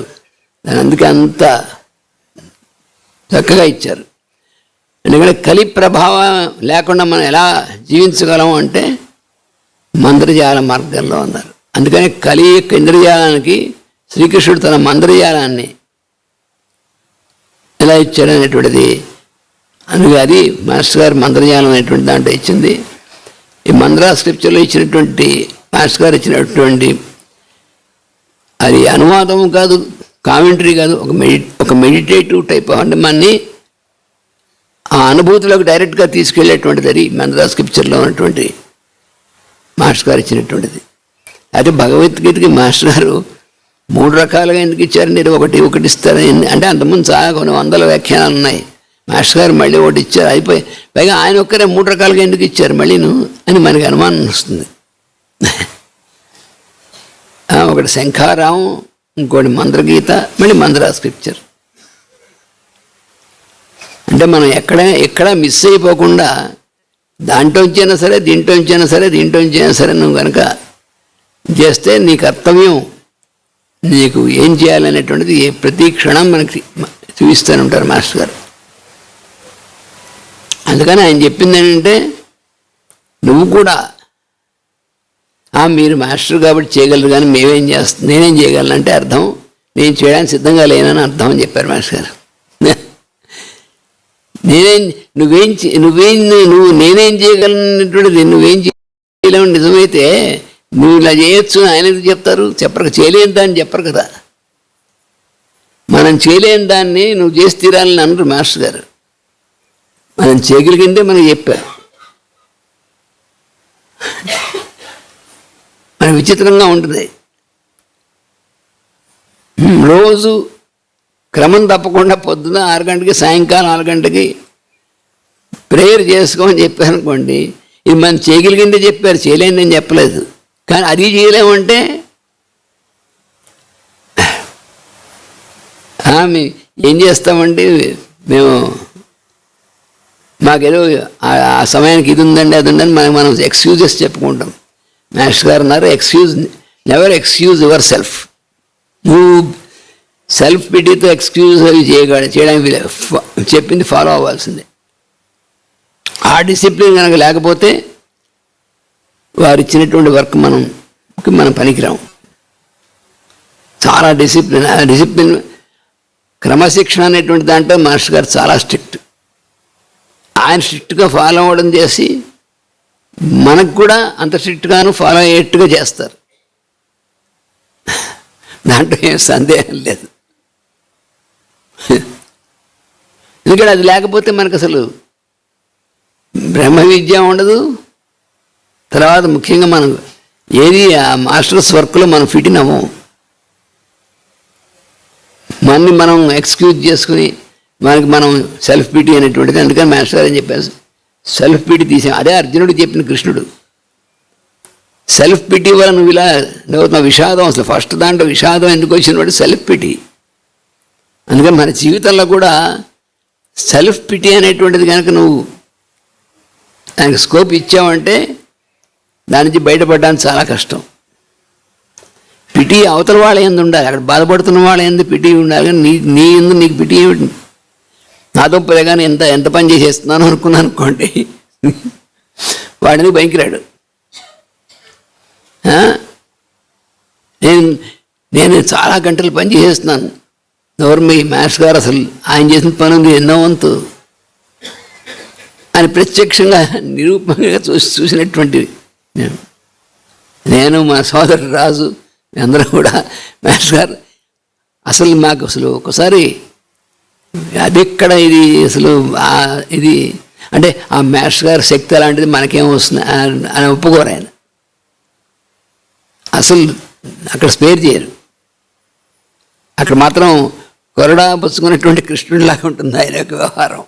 దాని అందుకే అంత చక్కగా ఇచ్చారు. ఎందుకంటే కలి ప్రభావం లేకుండా మనం ఎలా జీవించగలం అంటే మందరజాల మార్గంలో అన్నారు. అందుకని కలి యొక్క ఇంద్రజాలానికి శ్రీకృష్ణుడు తన మందరజాలాన్ని ఎలా ఇచ్చాడనేటువంటిది, అందుకే అది మాస్టర్ గారు మందరజాలం అనేటువంటి దాంట్లో ఇచ్చింది. ఈ మంద్రా స్క్రిప్చర్లో ఇచ్చినటువంటి మాస్టర్ గారు ఇచ్చినటువంటి అది అనువాదం కాదు, కామెంటరీ కాదు, ఒక మెడిటేటివ్ టైప్. అంటే మనని ఆ అనుభూతిలోకి డైరెక్ట్గా తీసుకెళ్ళేటువంటిది అది మంద్రా స్క్రిప్చర్లో ఉన్నటువంటి మాస్టర్ గారు ఇచ్చినటువంటిది. అయితే భగవద్గీతకి మాస్టర్ గారు 3 రకాలుగా ఎందుకు ఇచ్చారండి? ఒకటి ఇస్తారని అంటే అంతకుముందు చాలా కొన్ని 100 వ్యాఖ్యానాలు ఉన్నాయి. మాస్టర్ గారు మళ్ళీ ఒకటి ఇచ్చారు, అయిపోయి పైగా ఆయన ఒక్కరే 3 రకాలుగా ఎందుకు ఇచ్చారు మళ్ళీను అని మనకి అనుమానం వస్తుంది. ఒకటి శంఖారావం, ఇంకోటి మంత్రగీత, మళ్ళీ మంద్రా స్క్రిప్చర్. అంటే మనం ఎక్కడ మిస్ అయిపోకుండా దాంట్లోంచైనా సరే, దీంట్లోంచైనా సరే నువ్వు కనుక చేస్తే నీ కర్తవ్యం, నీకు ఏం చేయాలనేటువంటిది ప్రతి క్షణం మనకి చూపిస్తూనే ఉంటారు మాస్టర్ గారు. అందుకని ఆయన చెప్పింది ఏంటంటే నువ్వు కూడా మీరు మాస్టర్ కాబట్టి చేయగలరు, కానీ నేనేం చేయగలనంటే అర్థం నేను చేయడానికి సిద్ధంగా లేనని అర్థం అని చెప్పారు మాస్టర్ గారు. నేనేం చేయగలనటువంటిది నువ్వేం చేయలేవు. నిజమైతే నువ్వు ఇలా చేయొచ్చు ఆయన చెప్తారు, చెప్పరు. చేయలేని దాన్ని చెప్పరు కదా. మనం చేయలేని దాన్ని నువ్వు చేసి తీరాలని అన్నారు మాస్టర్ గారు. మనం చేయగలిగిందే మనకు చెప్పారు. మన విచిత్రంగా ఉంటుంది. రోజు క్రమం తప్పకుండా పొద్దున 6 గంటలకి, సాయంకాలం 4 గంటలకి ప్రేయర్ చేసుకోమని చెప్పారనుకోండి, ఇది మనం చేయగలిగిందే చెప్పారు, చేయలేని చెప్పలేదు. కానీ అది చేయలేమంటే ఏం చేస్తామండి, మేము మాకేదో ఆ సమయానికి ఇది ఉందండి, అది ఉందని మనం ఎక్స్క్యూజెస్ చెప్పుకుంటాం. మాస్టర్ గారు అన్నారు, excuse never excuse your self. నువ్వు సెల్ఫ్ పిటీతో ఎక్స్క్యూజ్ అవి చేయడానికి చెప్పింది ఫాలో అవ్వాల్సిందే. ఆ డిసిప్లిన్ కనుక లేకపోతే వారు ఇచ్చినటువంటి వర్క్ మనం పనికిరాము. చాలా డిసిప్లిన్ క్రమశిక్షణ అనేటువంటి దాంట్లో మాస్టర్ గారు చాలా స్ట్రిక్ట్. ఆయన స్ట్రిక్ట్గా ఫాలో అవ్వడం చేసి మనకు కూడా అంత స్ట్రిక్ట్గాను ఫాలో అయ్యేట్టుగా చేస్తారు. దాంట్లో ఏం సందేహం లేదు. ఎందుకంటే అది లేకపోతే మనకు అసలు బ్రహ్మ విద్య ఉండదు. తర్వాత ముఖ్యంగా మనం ఏది ఆ మాస్టర్స్ వర్క్లో మనం ఫిట్ అవ్వం. మనం ఎక్స్క్యూజ్ చేసుకుని మనం సెల్ఫ్ పిటీ అనేటువంటిది. అందుకని మాస్టర్ అని చెప్పారు సెల్ఫ్ పిటీ తీసాం. అదే అర్జునుడు చెప్పిన కృష్ణుడు. సెల్ఫ్ పిటీ వల్ల నువ్వు ఇలా నవ్వుతున్న విషాదం, అసలు ఫస్ట్ దాంట్లో విషాదం ఎందుకు వచ్చినప్పుడు సెల్ఫ్ పిటీ. అందుకని మన జీవితంలో కూడా సెల్ఫ్ పిటీ అనేటువంటిది కనుక నువ్వు దానికి స్కోప్ ఇచ్చావంటే దాని నుంచి బయటపడడానికి చాలా కష్టం. పిటీ అవతల వాళ్ళ ఎందు ఉండాలి, అక్కడ బాధపడుతున్న వాళ్ళ ఎందు పిటీ ఉండాలి. కానీ నీ ఎందు నీకు పిటీ ఏమిటి? నాతో కానీ ఎంత పని చేసేస్తున్నాను అనుకున్నాను అనుకోండి, వాడిని భయంకరాడు. నేను చాలా గంటలు పని చేసేస్తున్నాను, ఎవరు మీ మాస్టర్ గారు అసలు ఆయన చేసిన పని ఉంది ఎన్నో వంతు అని ప్రత్యక్షంగా నిరూపణగా చూసినటువంటి నేను మా సోదరుడు రాజు అందరూ కూడా మాస్టర్ గారు అసలు మాకు అసలు ఒకసారి అది ఎక్కడ ఇది అసలు ఇది అంటే ఆ మాస్టర్ గారి శక్తి అలాంటిది మనకేం వస్తుంది అని ఒప్పుకోరు ఆయన. అసలు అక్కడ స్పేర్ చేయరు. అక్కడ మాత్రం కొరడా పుచ్చుకున్నటువంటి కృష్ణుడిలాగా ఉంటుంది ఆయన యొక్క వ్యవహారం.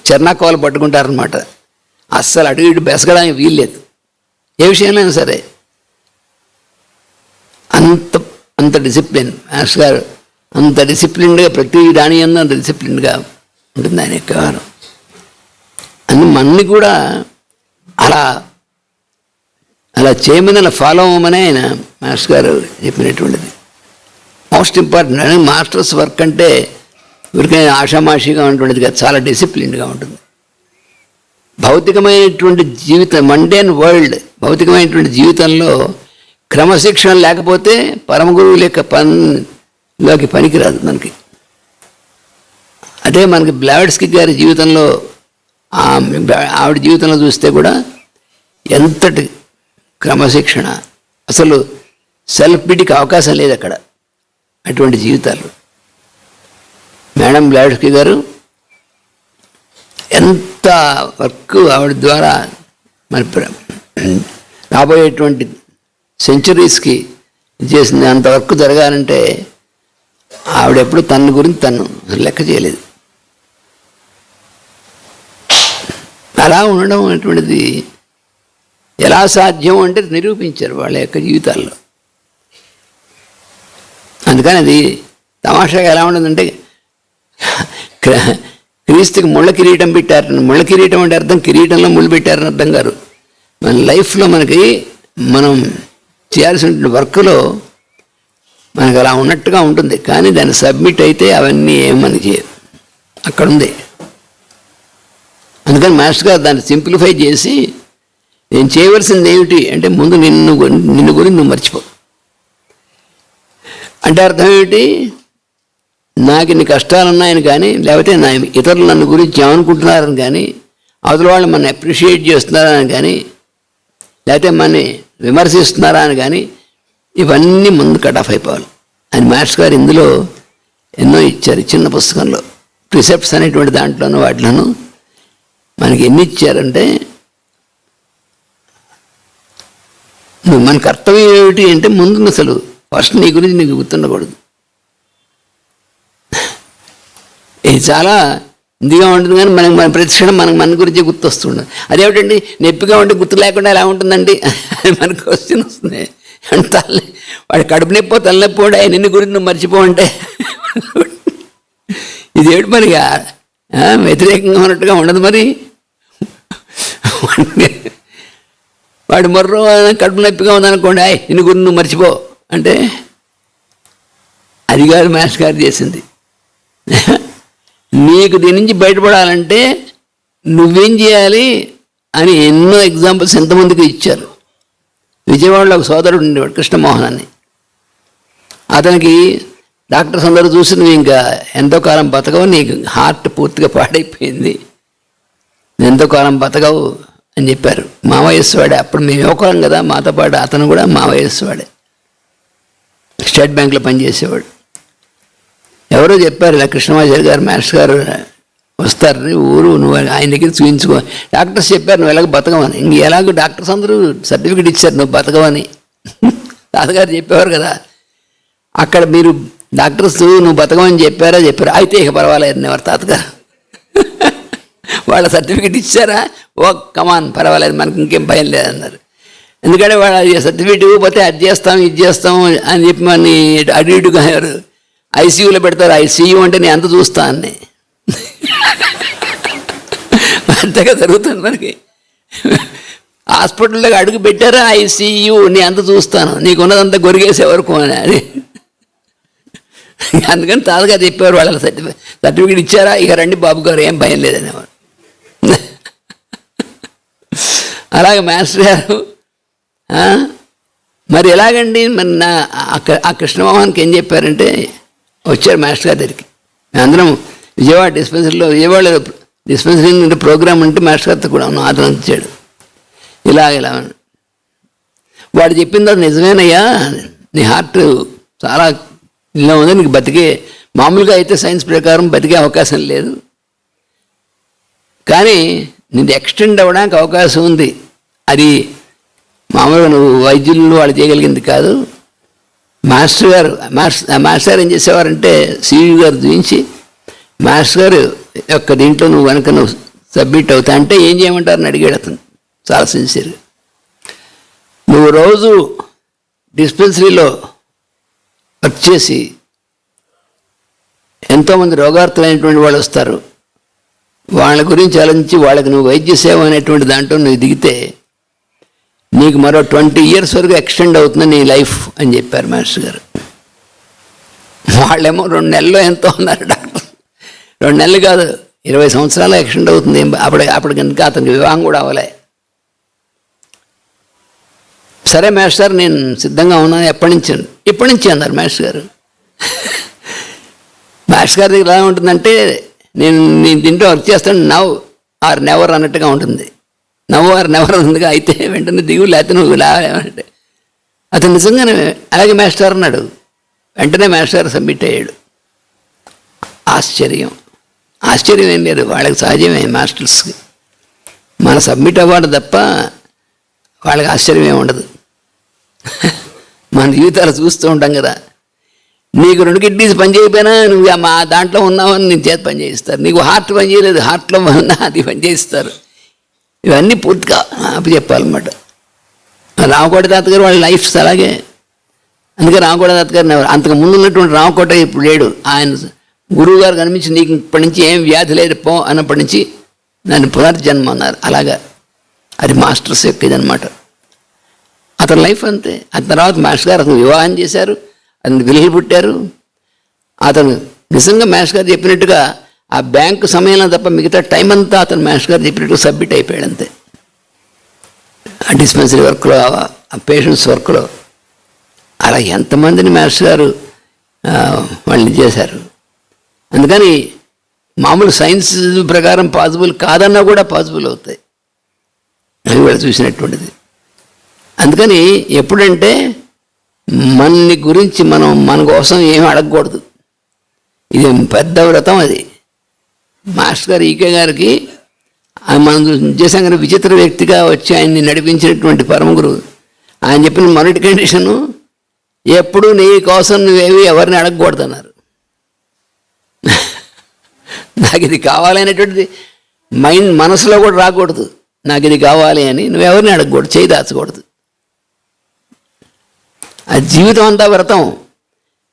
చర్నాకోలు పట్టుకుంటారనమాట. అస్సలు అటు ఇటు బెసగడానికి వీల్లేదు ఏ విషయంలో అయినా సరే. అంత డిసిప్లిన్ మాస్టర్ గారు, అంత డిసిప్లిన్డ్గా ప్రతి దాని అందు అంత డిసిప్లిన్గా ఉంటుంది ఆయన యొక్క వ్యవహారం. అని మన్ని కూడా అలా చేయమని అలా ఫాలో అవ్వమని ఆయన మాస్టర్ గారు చెప్పినటువంటిది మోస్ట్ ఇంపార్టెంట్. అని మాస్టర్స్ వర్క్ అంటే ఊరికే ఆషామాషిగా ఉంటుండేది కాదు, చాలా డిసిప్లిన్డ్గా ఉంటుంది. భౌతికమైనటువంటి జీవితం, మండేన్ వరల్డ్, భౌతికమైనటువంటి జీవితంలో క్రమశిక్షణ లేకపోతే పరమ గురువు లేక పనిలోకి పనికిరాదు మనకి. అదే మనకి బ్లావెట్స్కి గారి జీవితంలో ఆవిడ జీవితంలో చూస్తే కూడా ఎంతటి క్రమశిక్షణ, అసలు సెల్ఫ్ పిటీకి అవకాశం లేదు అక్కడ. అటువంటి జీవితాలు మేడం బ్లావెట్స్కి గారు ఎంత వర్క్ ఆవిడ ద్వారా మరి రాబోయేటువంటి సెంచురీస్కి చేసింది. అంత వర్క్ జరగాలంటే ఆవిడెప్పుడు తన గురించి తను లెక్క చేయలేదు. అలా ఉండడం అటువంటిది ఎలా సాధ్యం అంటే నిరూపించారు వాళ్ళ యొక్క జీవితాల్లో. అందుకని అది తమాషాగా ఎలా ఉండదంటే క్రీస్తుకి ముళ్ళ కిరీటం పెట్టారు. ముళ్ళ కిరీటం అంటే అర్థం కిరీటంలో ముళ్ళు పెట్టారని అర్థం కాదు. మన లైఫ్లో మనం చేయాల్సిన వర్క్లో మనకు అలా ఉన్నట్టుగా ఉంటుంది. కానీ దాన్ని సబ్మిట్ అయితే అవన్నీ ఏమని చేయదు, అక్కడ ఉంది. అందుకని మాస్టర్ గారు దాన్ని సింప్లిఫై చేసి నేను చేయవలసింది ఏమిటి అంటే ముందు నిన్ను గురించి నువ్వు మర్చిపో అంటే అర్థం ఏమిటి? నాకు ఇన్ని కష్టాలు ఉన్నాయని కానీ, లేకపోతే ఇతరులు నన్ను గురించి ఏమనుకుంటున్నారని కానీ, అవతల వాళ్ళు మన అప్రిషియేట్ చేస్తున్నారని కానీ, లేకపోతే మనని విమర్శిస్తున్నారా అని కానీ, ఇవన్నీ ముందు కట్ ఆఫ్ అయిపోవాలి అని మాస్టర్ గారు ఇందులో ఎన్నో ఇచ్చారు. చిన్న పుస్తకంలో ప్రిసెప్ట్స్ అనేటువంటి దాంట్లోనూ వాటిలోనూ మనకి ఎన్ని ఇచ్చారంటే, మన కర్తవ్యం ఏమిటి అంటే ముందు అసలు ఫస్ట్ నీ గురించి నీకు గుర్తుండకూడదు. ఇది చాలా ఇదిగా ఉంటుంది. కానీ మన ప్రతి క్షణం మన గురించి గుర్తొస్తుండదు. అదేమిటండి నొప్పిగా ఉంటే గుర్తు లేకుండా ఎలా ఉంటుందండి అని మనకు క్వశ్చన్ వస్తుంది. అంటే వాడి కడుపు నొప్పో తలనొప్పి ఉంటే ఆయన నిన్ను గురించి నువ్వు మర్చిపోవంటే ఇదేమిటి మనకి వ్యతిరేకంగా ఉన్నట్టుగా ఉండదు. మరి వాడు మర్రో కడుపు నొప్పిగా ఉందనుకోండి, ఇన్ని గురి నువ్వు మర్చిపో అంటే అది కాదు మాస్టర్ గారు చేసింది. నీకు దీని నుంచి బయటపడాలంటే నువ్వేం చేయాలి అని ఎన్నో ఎగ్జాంపుల్స్ ఎంతమందికి ఇచ్చారు. విజయవాడలో ఒక సోదరుడు ఉండేవాడు, కృష్ణమోహన్ అని. అతనికి డాక్టర్స్ అందరూ చూసి నువ్వు ఇంకా ఎంతో కాలం బతకవు, నీకు హార్ట్ పూర్తిగా పాడైపోయింది, ఎంతో కాలం బతకవు అని చెప్పారు. మా వయస్సు వాడే, అప్పుడు మేము యువకులం కదా, మాతో పాటు అతను కూడా మా వయస్సు వాడే, స్టేట్ బ్యాంక్లో పనిచేసేవాడు. ఎవరో చెప్పారు, ఇలా కృష్ణమాచారి గారు మాస్టర్ గారు వస్తారు ఊరు, నువ్వు ఆయన దగ్గర చూపించుకో. డాక్టర్స్ చెప్పారు నువ్వు ఎలాగ బతకమని. ఇంక ఎలాగో డాక్టర్స్ అందరూ సర్టిఫికేట్ ఇచ్చారు నువ్వు బతకమని. తాతగారు చెప్పేవారు కదా, అక్కడ మీరు డాక్టర్స్ నువ్వు బతకమని చెప్పారు. అయితే ఇక పర్వాలేదు అనేవారు తాతగారు. వాళ్ళ సర్టిఫికేట్ ఇచ్చారా, ఓ కమాన్ పర్వాలేదు మనకి ఇంకేం భయం లేదన్నారు. ఎందుకంటే వాళ్ళ సర్టిఫికేట్ ఇవ్వకపోతే అది చేస్తాం ఇది చేస్తాం అని చెప్పి మన అటు ఇటుగా ఐసీయూలో పెడతారు. ఐసీయూ అంటే నేను అంత చూస్తా అని అంతగా జరుగుతుంది మనకి. హాస్పిటల్లోకి అడుగు పెట్టారా, ఐసీయూ నేను అంత చూస్తాను, నీకున్నదంతా గొరిగేసే వరకు అని. అది అందుకని తాతగా చెప్పేవారు వాళ్ళ సర్టిఫికేట్ ఇచ్చారా, ఇక రండి బాబు గారు ఏం భయం లేదనేవారు. అలాగే మాస్టర్ గారు మరి ఎలాగండి మరి ఆ కృష్ణమోహన్కి ఏం చెప్పారంటే, వచ్చారు మాస్టర్ గారి దగ్గరికి. మేమందరం విజయవాడ విజయవాడ డిస్పెన్సరీ ప్రోగ్రామ్ ఉంటే మాస్టర్ గారితో కూడా అతను వచ్చాడు. ఇలా వాడు చెప్పింది అది నిజమేనయ్యా, నీ హార్ట్ చాలా ఇలా ఉంది, నీకు బతికే మామూలుగా అయితే సైన్స్ ప్రకారం బతికే అవకాశం లేదు, కానీ నీది ఎక్స్టెండ్ అవ్వడానికి అవకాశం ఉంది. అది మామూలుగా నువ్వు వైద్యులు వాళ్ళు చేయగలిగింది కాదు. మాస్టర్ గారు ఏం చేసేవారంటే సివి గారు చూపించి, మాస్టర్ గారు యొక్క దీంట్లో నువ్వు కనుక నువ్వు సబ్మిట్ అవుతా అంటే ఏం చేయమంటారని అడిగాడు అతను చాలా సిన్సియర్గా. నువ్వు రోజు డిస్పెన్సరీలో వర్క్ చేసి ఎంతోమంది రోగార్తులైనటువంటి వాళ్ళు వస్తారు, వాళ్ళ గురించి ఆలోచించి వాళ్ళకి నువ్వు వైద్య సేవ అనేటువంటి దాంట్లో నువ్వు దిగితే నీకు మరో 20 years వరకు ఎక్స్టెండ్ అవుతుంది నీ లైఫ్ అని చెప్పారు మాస్టర్ గారు. వాళ్ళేమో 2 నెలల్లో ఎంతో ఉన్నారు డాక్టర్. 2 నెలలు కాదు 20 సంవత్సరాలు ఎక్స్టెండ్ అవుతుంది. అప్పటికి ఇంకా అతనికి వివాహం కూడా అవ్వలే. సరే మాస్టర్ నేను సిద్ధంగా ఉన్నాను, ఎప్పటి నుంచి అన్నారు మాస్టర్ గారు. మాస్టర్ గారి దగ్గర ఎలా ఉంటుందంటే, నేను దీంట్లో వర్క్ చేస్తాను నవ్ ఆర్ నెవర్ అన్నట్టుగా ఉంటుంది. నవ్ ఆర్ నెవర్ ఉందిగా, అయితే వెంటనే దిగు లేకపోతే నువ్వు లేవంటే. అతను నిజంగానే అలాగే మాస్టర్ అన్నాడు. వెంటనే మాస్టర్ సబ్మిట్ అయ్యాడు. ఆశ్చర్యం ఏం లేదు, వాళ్ళకి సహజమే మాస్టర్స్కి. మన సబ్మిట్ అవ్వాలి తప్ప వాళ్ళకి ఆశ్చర్యం ఏమి ఉండదు. మన జీవితాలు చూస్తూ ఉంటాం కదా, నీకు 2 కిడ్నీస్ పని చేయకపోయినా నువ్వు మా దాంట్లో ఉన్నావని నీ చేతి పని చేయిస్తారు. నీకు హార్ట్ పని చేయలేదు, హార్ట్లో ఉన్నా అది పని చేయిస్తారు. ఇవన్నీ పూర్తిగా చెప్పాలన్నమాట. రామకోట తాతగారు వాళ్ళ లైఫ్ అలాగే. అందుకే రామకోట తాతగారు అంతకు ముందు ఉన్నటువంటి రామకోట ఇప్పుడు లేడు. ఆయన గురువు గారు కనిపించి నీకు ఇప్పటి నుంచి ఏం వ్యాధి లేదు పో అన్నప్పటి నుంచి నన్ను పునర్జన్మ అన్నారు. అలాగా అది మాస్టర్స్ యొక్క ఇదనమాట. అతని లైఫ్ అంతే. ఆ తర్వాత మాస్టర్ గారు అతను వివాహం చేశారు, అతను పిల్లలు పుట్టారు. అతను నిజంగా మాస్టర్ గారు చెప్పినట్టుగా ఆ బ్యాంకు సమయంలో తప్ప మిగతా టైం అంతా అతను మాస్టర్ గారు చెప్పినట్టుగా సబ్మిట్ అయిపోయాడు అంతే. ఆ డిస్పెన్సరీ వర్క్లో, ఆ పేషెంట్స్ వర్క్లో అలా ఎంతమందిని మాస్టర్ గారు వాళ్ళని చేశారు. అందుకని మామూలు సైన్స్ ప్రకారం పాసిబుల్ కాదన్నా కూడా పాసిబుల్ అవుతాయి అవి కూడా చూసినటువంటిది. అందుకని ఎప్పుడంటే మనని గురించి మన కోసం ఏమి అడగకూడదు. ఇది పెద్ద వ్రతం. అది మాస్టర్ గారు ఈకే గారికి మనం చేసాం కానీ విచిత్ర వ్యక్తిగా వచ్చి ఆయన్ని నడిపించినటువంటి పరమ గురువు. ఆయన చెప్పిన మొదటి కండిషను, ఎప్పుడు నీ కోసం నువ్వేవి ఎవరిని అడగకూడదు అన్నారు. నాకు ఇది కావాలనేటువంటిది మనసులో కూడా రాకూడదు. నాకు ఇది కావాలి అని నువ్వెవరిని అడగకూడదు, చేయి దాచకూడదు. ఆ జీవితం అంతా వ్రతం.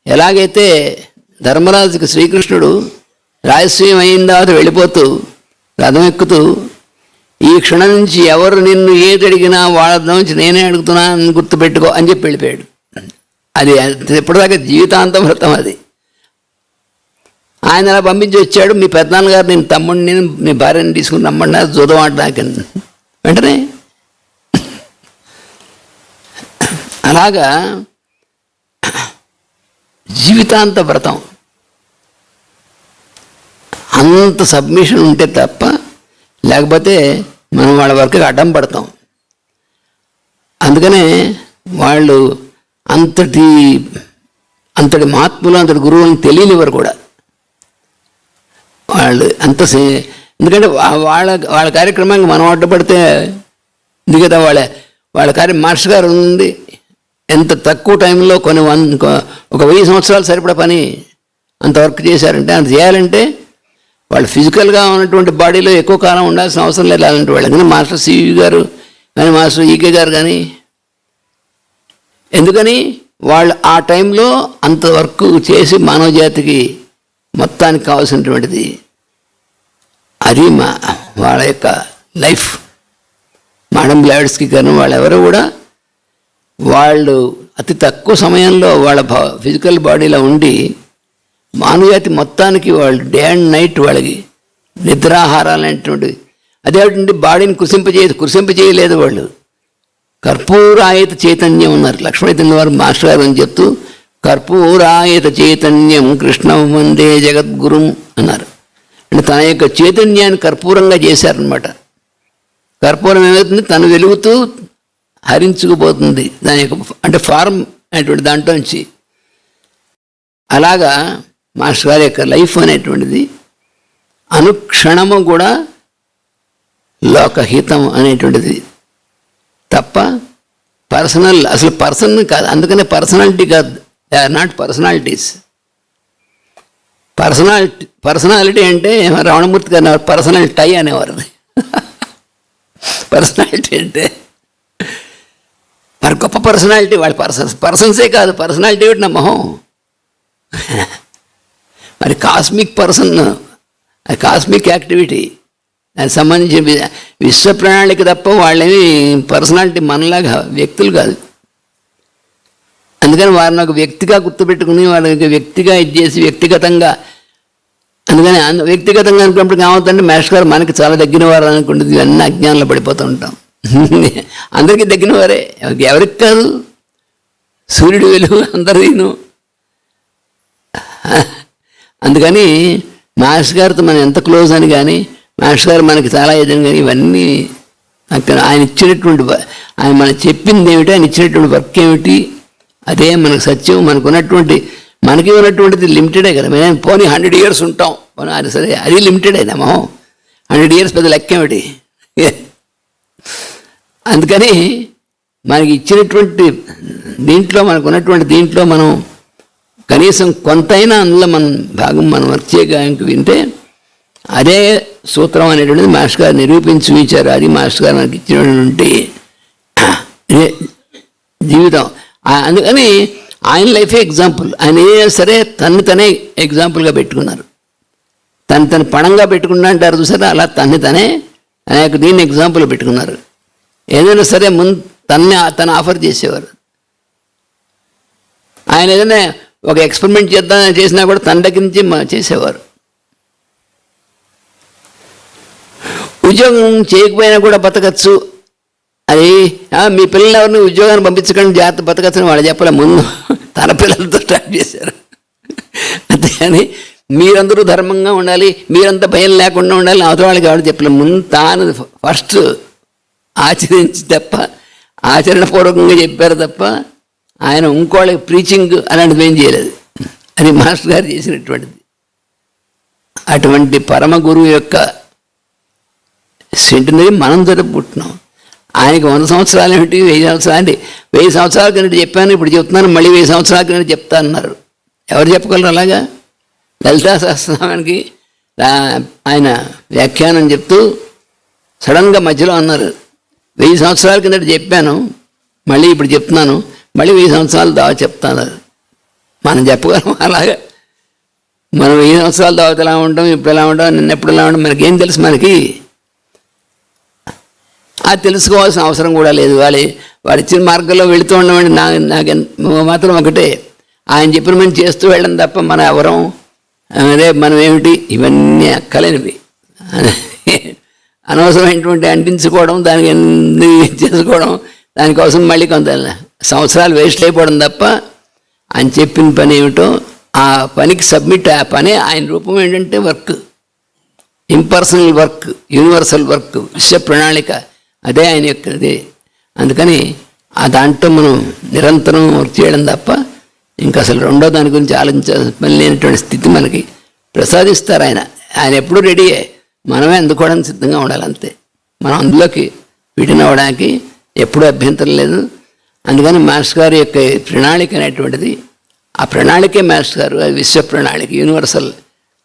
ఎలాగైతే ధర్మరాజుకి శ్రీకృష్ణుడు రాజస్వయం అయిన తర్వాత వెళ్ళిపోతూ రథం ఎక్కుతూ ఈ క్షణం నుంచి ఎవరు నిన్ను ఏది అడిగినా వాళ్ళ నుంచి నేనే అడుగుతున్నా అని గుర్తుపెట్టుకో అని చెప్పి వెళ్ళిపోయాడు. అది ఎప్పటిదాకా జీవితాంతం వ్రతం అది. ఆయన అలా పంపించి వచ్చాడు. మీ పెద్దనాన్నగారు నేను తమ్ముడిని నీ భార్యని తీసుకుని రమ్మన్నారు జూదం ఆడడానికి వెంటనే. అలాగా జీవితాంత వ్రతం. అంత సబ్మిషన్ ఉంటే తప్ప, లేకపోతే మనం వాళ్ళ వరకు అడ్డం పడతాం. అందుకనే వాళ్ళు అంతటి మహాత్ములు, అంతటి గురువుని తెలియనివారు కూడా. వాళ్ళు ఎందుకంటే వాళ్ళ కార్యక్రమానికి మనం అడ్డుపడితే ఎందుకంటే వాళ్ళ మాస్టర్ గారు ఉంది ఎంత తక్కువ టైంలో ఒక 1000 సంవత్సరాలు సరిపడా పని అంత వర్క్ చేశారంటే, అంత చేయాలంటే వాళ్ళు ఫిజికల్గా ఉన్నటువంటి బాడీలో ఎక్కువ కాలం ఉండాల్సిన అవసరం లేదు అలాంటి వాళ్ళు. కానీ మాస్టర్ సివి గారు కానీ మాస్టర్ ఈకే గారు కానీ, ఎందుకని వాళ్ళు ఆ టైంలో అంత వర్క్ చేసి మానవ జాతికి మొత్తానికి కావాల్సినటువంటిది అది వాళ్ళ యొక్క లైఫ్. మేడం బ్లాడ్స్కి కానీ వాళ్ళెవరూ కూడా వాళ్ళు అతి తక్కువ సమయంలో వాళ్ళ ఫిజికల్ బాడీలో ఉండి మానవజాతి మొత్తానికి వాళ్ళు డే అండ్ నైట్ వాళ్ళకి నిద్రాహారాలు అనేటువంటివి అదేంటి బాడీని కుసింపజేయలేదు వాళ్ళు. కర్పూరాయత చైతన్యం ఉన్నారు లక్ష్మణ్ వారు మాస్టర్ గారు అని చెప్తూ, కర్పూరాయత చైతన్యం కృష్ణం వందే జగద్గురుం అన్నారు. అంటే తన యొక్క చైతన్యాన్ని కర్పూరంగా చేశారనమాట. కర్పూరం ఏమవుతుంది, తను వెలుగుతూ హరించుకుపోతుంది దాని యొక్క అంటే ఫార్మ్ అనేటువంటి దాంట్లో నుంచి. అలాగా మాస్టర్ గారి యొక్క లైఫ్ అనేటువంటిది అనుక్షణము కూడా లోకహితం అనేటువంటిది తప్ప పర్సనల్, అసలు పర్సన్ కాదు. అందుకనే పర్సనాలిటీ కాదు, they are not personalities. Personality అంటే రమణమూర్తి గారు పర్సనల్ టై అనేవారు. పర్సనాలిటీ అంటే మరి గొప్ప పర్సనాలిటీ వాళ్ళ పర్సన్సే కాదు, పర్సనాలిటీ ఒకటి నా మొహం. మరి కాస్మిక్ పర్సన్, కాస్మిక్ యాక్టివిటీ దానికి సంబంధించిన విశ్వ ప్రణాళిక తప్ప వాళ్ళేమి పర్సనాలిటీ మనలాగా వ్యక్తులు కాదు. అందుకని వారిని ఒక వ్యక్తిగా గుర్తుపెట్టుకుని వాళ్ళకి వ్యక్తిగా చేసి వ్యక్తిగతంగా, అందుకని వ్యక్తిగతంగా అనుకున్నప్పుడు ఏమవుతుందంటే మాస్టర్ గారు మనకి చాలా దగ్గర వారు అనుకుంటుంది. ఇవన్నీ అజ్ఞానంలో పడిపోతూ ఉంటాం. అందరికీ దగ్గర వారే, ఎవరికి కాదు. సూర్యుడు వెలుగు అందరిను. అందుకని మాస్టర్ గారితో మనం ఎంత క్లోజ్ అని కానీ, మాస్టర్ గారు మనకి చాలా ఏదని కానీ, ఇవన్నీ అక్కడ ఆయన ఇచ్చినటువంటి ఆయన మనకు చెప్పింది ఏమిటి, ఆయన ఇచ్చినటువంటి వర్క్ ఏమిటి, అదే మనకు సత్యం. మనకి ఉన్నటువంటిది లిమిటెడే కదా. మేము పోనీ 100 years ఉంటాం, అది సరే, అది లిమిటెడే ఏమో. 100 years పెద్ద లెక్క ఏమిటి. అందుకని మనకి ఇచ్చినటువంటి దీంట్లో, మనకు ఉన్నటువంటి దీంట్లో మనం కనీసం కొంతైనా అందులో మనం వర్క్ చేయడానికి వింటే అదే సూత్రం అనేటువంటిది మాస్టర్ గారు నిరూపించి చూపించారు. అది మాస్టర్ గారు మనకి ఇచ్చినటువంటి జీవితం. అందుకని ఆయన లైఫే ఎగ్జాంపుల్. ఆయన ఏదైనా సరే తనే ఎగ్జాంపుల్గా పెట్టుకున్నారు. తను పణంగా పెట్టుకున్నా అంటారు చూసారా, అలా తనే ఆయన దీన్ని ఎగ్జాంపుల్ పెట్టుకున్నారు. ఏదైనా సరే ముందు తను ఆఫర్ చేసేవారు. ఆయన ఏదైనా ఒక ఎక్స్పెరిమెంట్ చేసినా కూడా తన దగ్గర నుంచి చేసేవారు. ఉద్యోగం చేయకపోయినా కూడా బతకచ్చు. అది మీ పిల్లలు ఎవరిని ఉద్యోగాన్ని పంపించకుండా జాగ్రత్త బతకచ్చని వాళ్ళు చెప్పలే, ముందు తన పిల్లలతో స్టార్ట్ చేశారు. అంతేగాని మీరందరూ ధర్మంగా ఉండాలి, మీరంతా భయం లేకుండా ఉండాలి అవతల వాళ్ళకి ఎవరు చెప్పలేదు. ముందు తాను ఫస్ట్ ఆచరించి తప్ప, ఆచరణపూర్వకంగా చెప్పారు తప్ప ఆయన ఇంకోళ్ళకి ప్రీచింగ్ అలాంటిది ఏం చేయలేదు. అది మాస్టర్ గారు చేసినటువంటిది. అటువంటి పరమ గురువు యొక్క సెంటినరీ మనం జరుపుకుంటున్నాం. ఆయనకి 100 సంవత్సరాలు ఏమిటి, 1000 సంవత్సరాలు అంటే 1000 సంవత్సరాల కింద చెప్పాను, ఇప్పుడు చెప్తున్నాను, మళ్ళీ 1000 సంవత్సరాల కింద చెప్తా అన్నారు. ఎవరు చెప్పగలరు అలాగా? లలితా సహస్రనామానికి ఆయన వ్యాఖ్యానం చెప్తూ సడన్గా మధ్యలో అన్నారు, 1000 సంవత్సరాల కింద చెప్పాను, మళ్ళీ ఇప్పుడు చెప్తున్నాను, మళ్ళీ 1000 సంవత్సరాలు దావా చెప్తాను. మనం చెప్పగలం అలాగా? మనం 1000 సంవత్సరాల తర్వాత ఎలా ఉంటాం, ఇప్పుడు ఎలా ఉంటాం, నిన్న ఎప్పుడు ఎలా ఉంటాం, మనకేం తెలుసు? మనకి అది తెలుసుకోవాల్సిన అవసరం కూడా లేదు. వాడు ఇచ్చిన మార్గంలో వెళుతూ ఉండమండి. నాకు మాత్రం ఒకటే, ఆయన చెప్పిన మనం చేస్తూ వెళ్ళడం తప్ప మన ఎవరం అదే మనం ఏమిటి ఇవన్నీ అక్కలేనివి, అనవసరమైనటువంటి అంటించుకోవడం, దానికి చేసుకోవడం, దానికోసం మళ్ళీ కొంత సంవత్సరాలు వేస్ట్ అయిపోవడం తప్ప ఆయన చెప్పిన పని ఏమిటో ఆ పనికి సబ్మిట్, ఆ పని ఆయన రూపం ఏంటంటే work, impersonal work, universal work, విశ్వ ప్రణాళిక, అదే ఆయన యొక్కది. అందుకని ఆ దాంట్లో మనం నిరంతరం వర్క్ చేయడం తప్ప ఇంకా అసలు రెండో దాని గురించి ఆలోచించాల్సిన పని లేనటువంటి స్థితి మనకి ప్రసాదిస్తారు ఆయన. ఆయన ఎప్పుడూ రెడీయే, మనమే అందుకోవడానికి సిద్ధంగా ఉండాలి అంతే. మనం అందులోకి ఫిట్ అవ్వడానికి ఎప్పుడూ అభ్యంతరం లేదు. అందుకని మాస్టర్ గారి యొక్క ప్రణాళిక అనేటువంటిది, ఆ ప్రణాళికే మాస్టర్ గారు, అది విశ్వ ప్రణాళిక, యూనివర్సల్,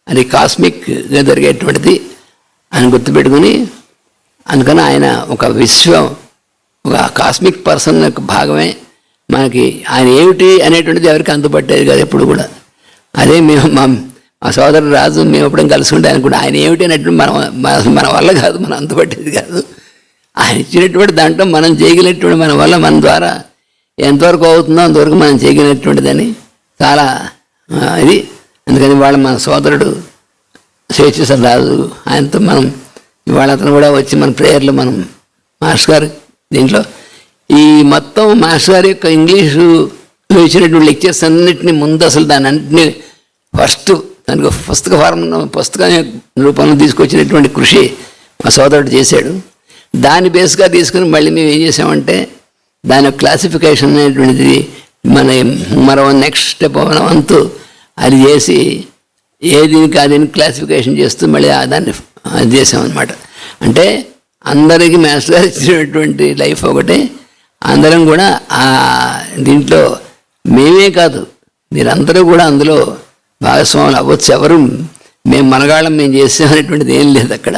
అది కాస్మిక్గా జరిగేటువంటిది అని గుర్తుపెట్టుకుని, అందుకని ఆయన ఒక కాస్మిక్ పర్సన్ యొక్క భాగమే. మనకి ఆయన ఏమిటి అనేటువంటిది ఎవరికి అంతుపట్టేది కాదు ఎప్పుడు కూడా. అదే మేము మా సోదరుడు రాజు మేము ఎప్పుడైనా కలుసుకుంటే అనుకుంటే ఆయన ఏమిటి అనేటువంటి మన వల్ల కాదు, మనం అంతుపట్టేది కాదు. ఆయన ఇచ్చినటువంటి దాంట్లో మనం చేయగలిగినటువంటి మన వల్ల, మన ద్వారా ఎంతవరకు అవుతుందో అంతవరకు మనం చేయగలిగినటువంటిదని చాలా ఇది. అందుకని వాళ్ళ మన సోదరుడు శేషేశ్వర రాజు, ఆయనతో మనం ఇవాళ అతను కూడా వచ్చి మన ప్రేయర్లో మనం మాస్టర్ గారు దీంట్లో ఈ మొత్తం మాస్టర్ గారి యొక్క ఇంగ్లీషులో ఇచ్చినటువంటి లెక్చర్స్ అన్నింటినీ ముందు అసలు దాని అన్నింటినీ ఫస్ట్ దానికి పుస్తకం రూపంలో తీసుకొచ్చినటువంటి కృషి మా సోదరుడు చేశాడు. దాన్ని బేస్గా తీసుకుని మళ్ళీ మేము ఏం చేసామంటే దాని క్లాసిఫికేషన్ అనేటువంటిది మరో నెక్స్ట్ స్టెప్ వంతు అది చేసి దీనికి దీనికి క్లాసిఫికేషన్ చేస్తూ మళ్ళీ దాన్ని అది చేసామన్నమాట. అంటే అందరికీ మాస్టర్ గారు ఇచ్చినటువంటి లైఫ్ ఒకటే, అందరం కూడా దీంట్లో మేమే కాదు మీరందరూ కూడా అందులో భాగస్వాములు అవ్వచ్చు. ఎవరు మేము మనగాళ్ళం మేము చేసామనేటువంటిది ఏం లేదు అక్కడ.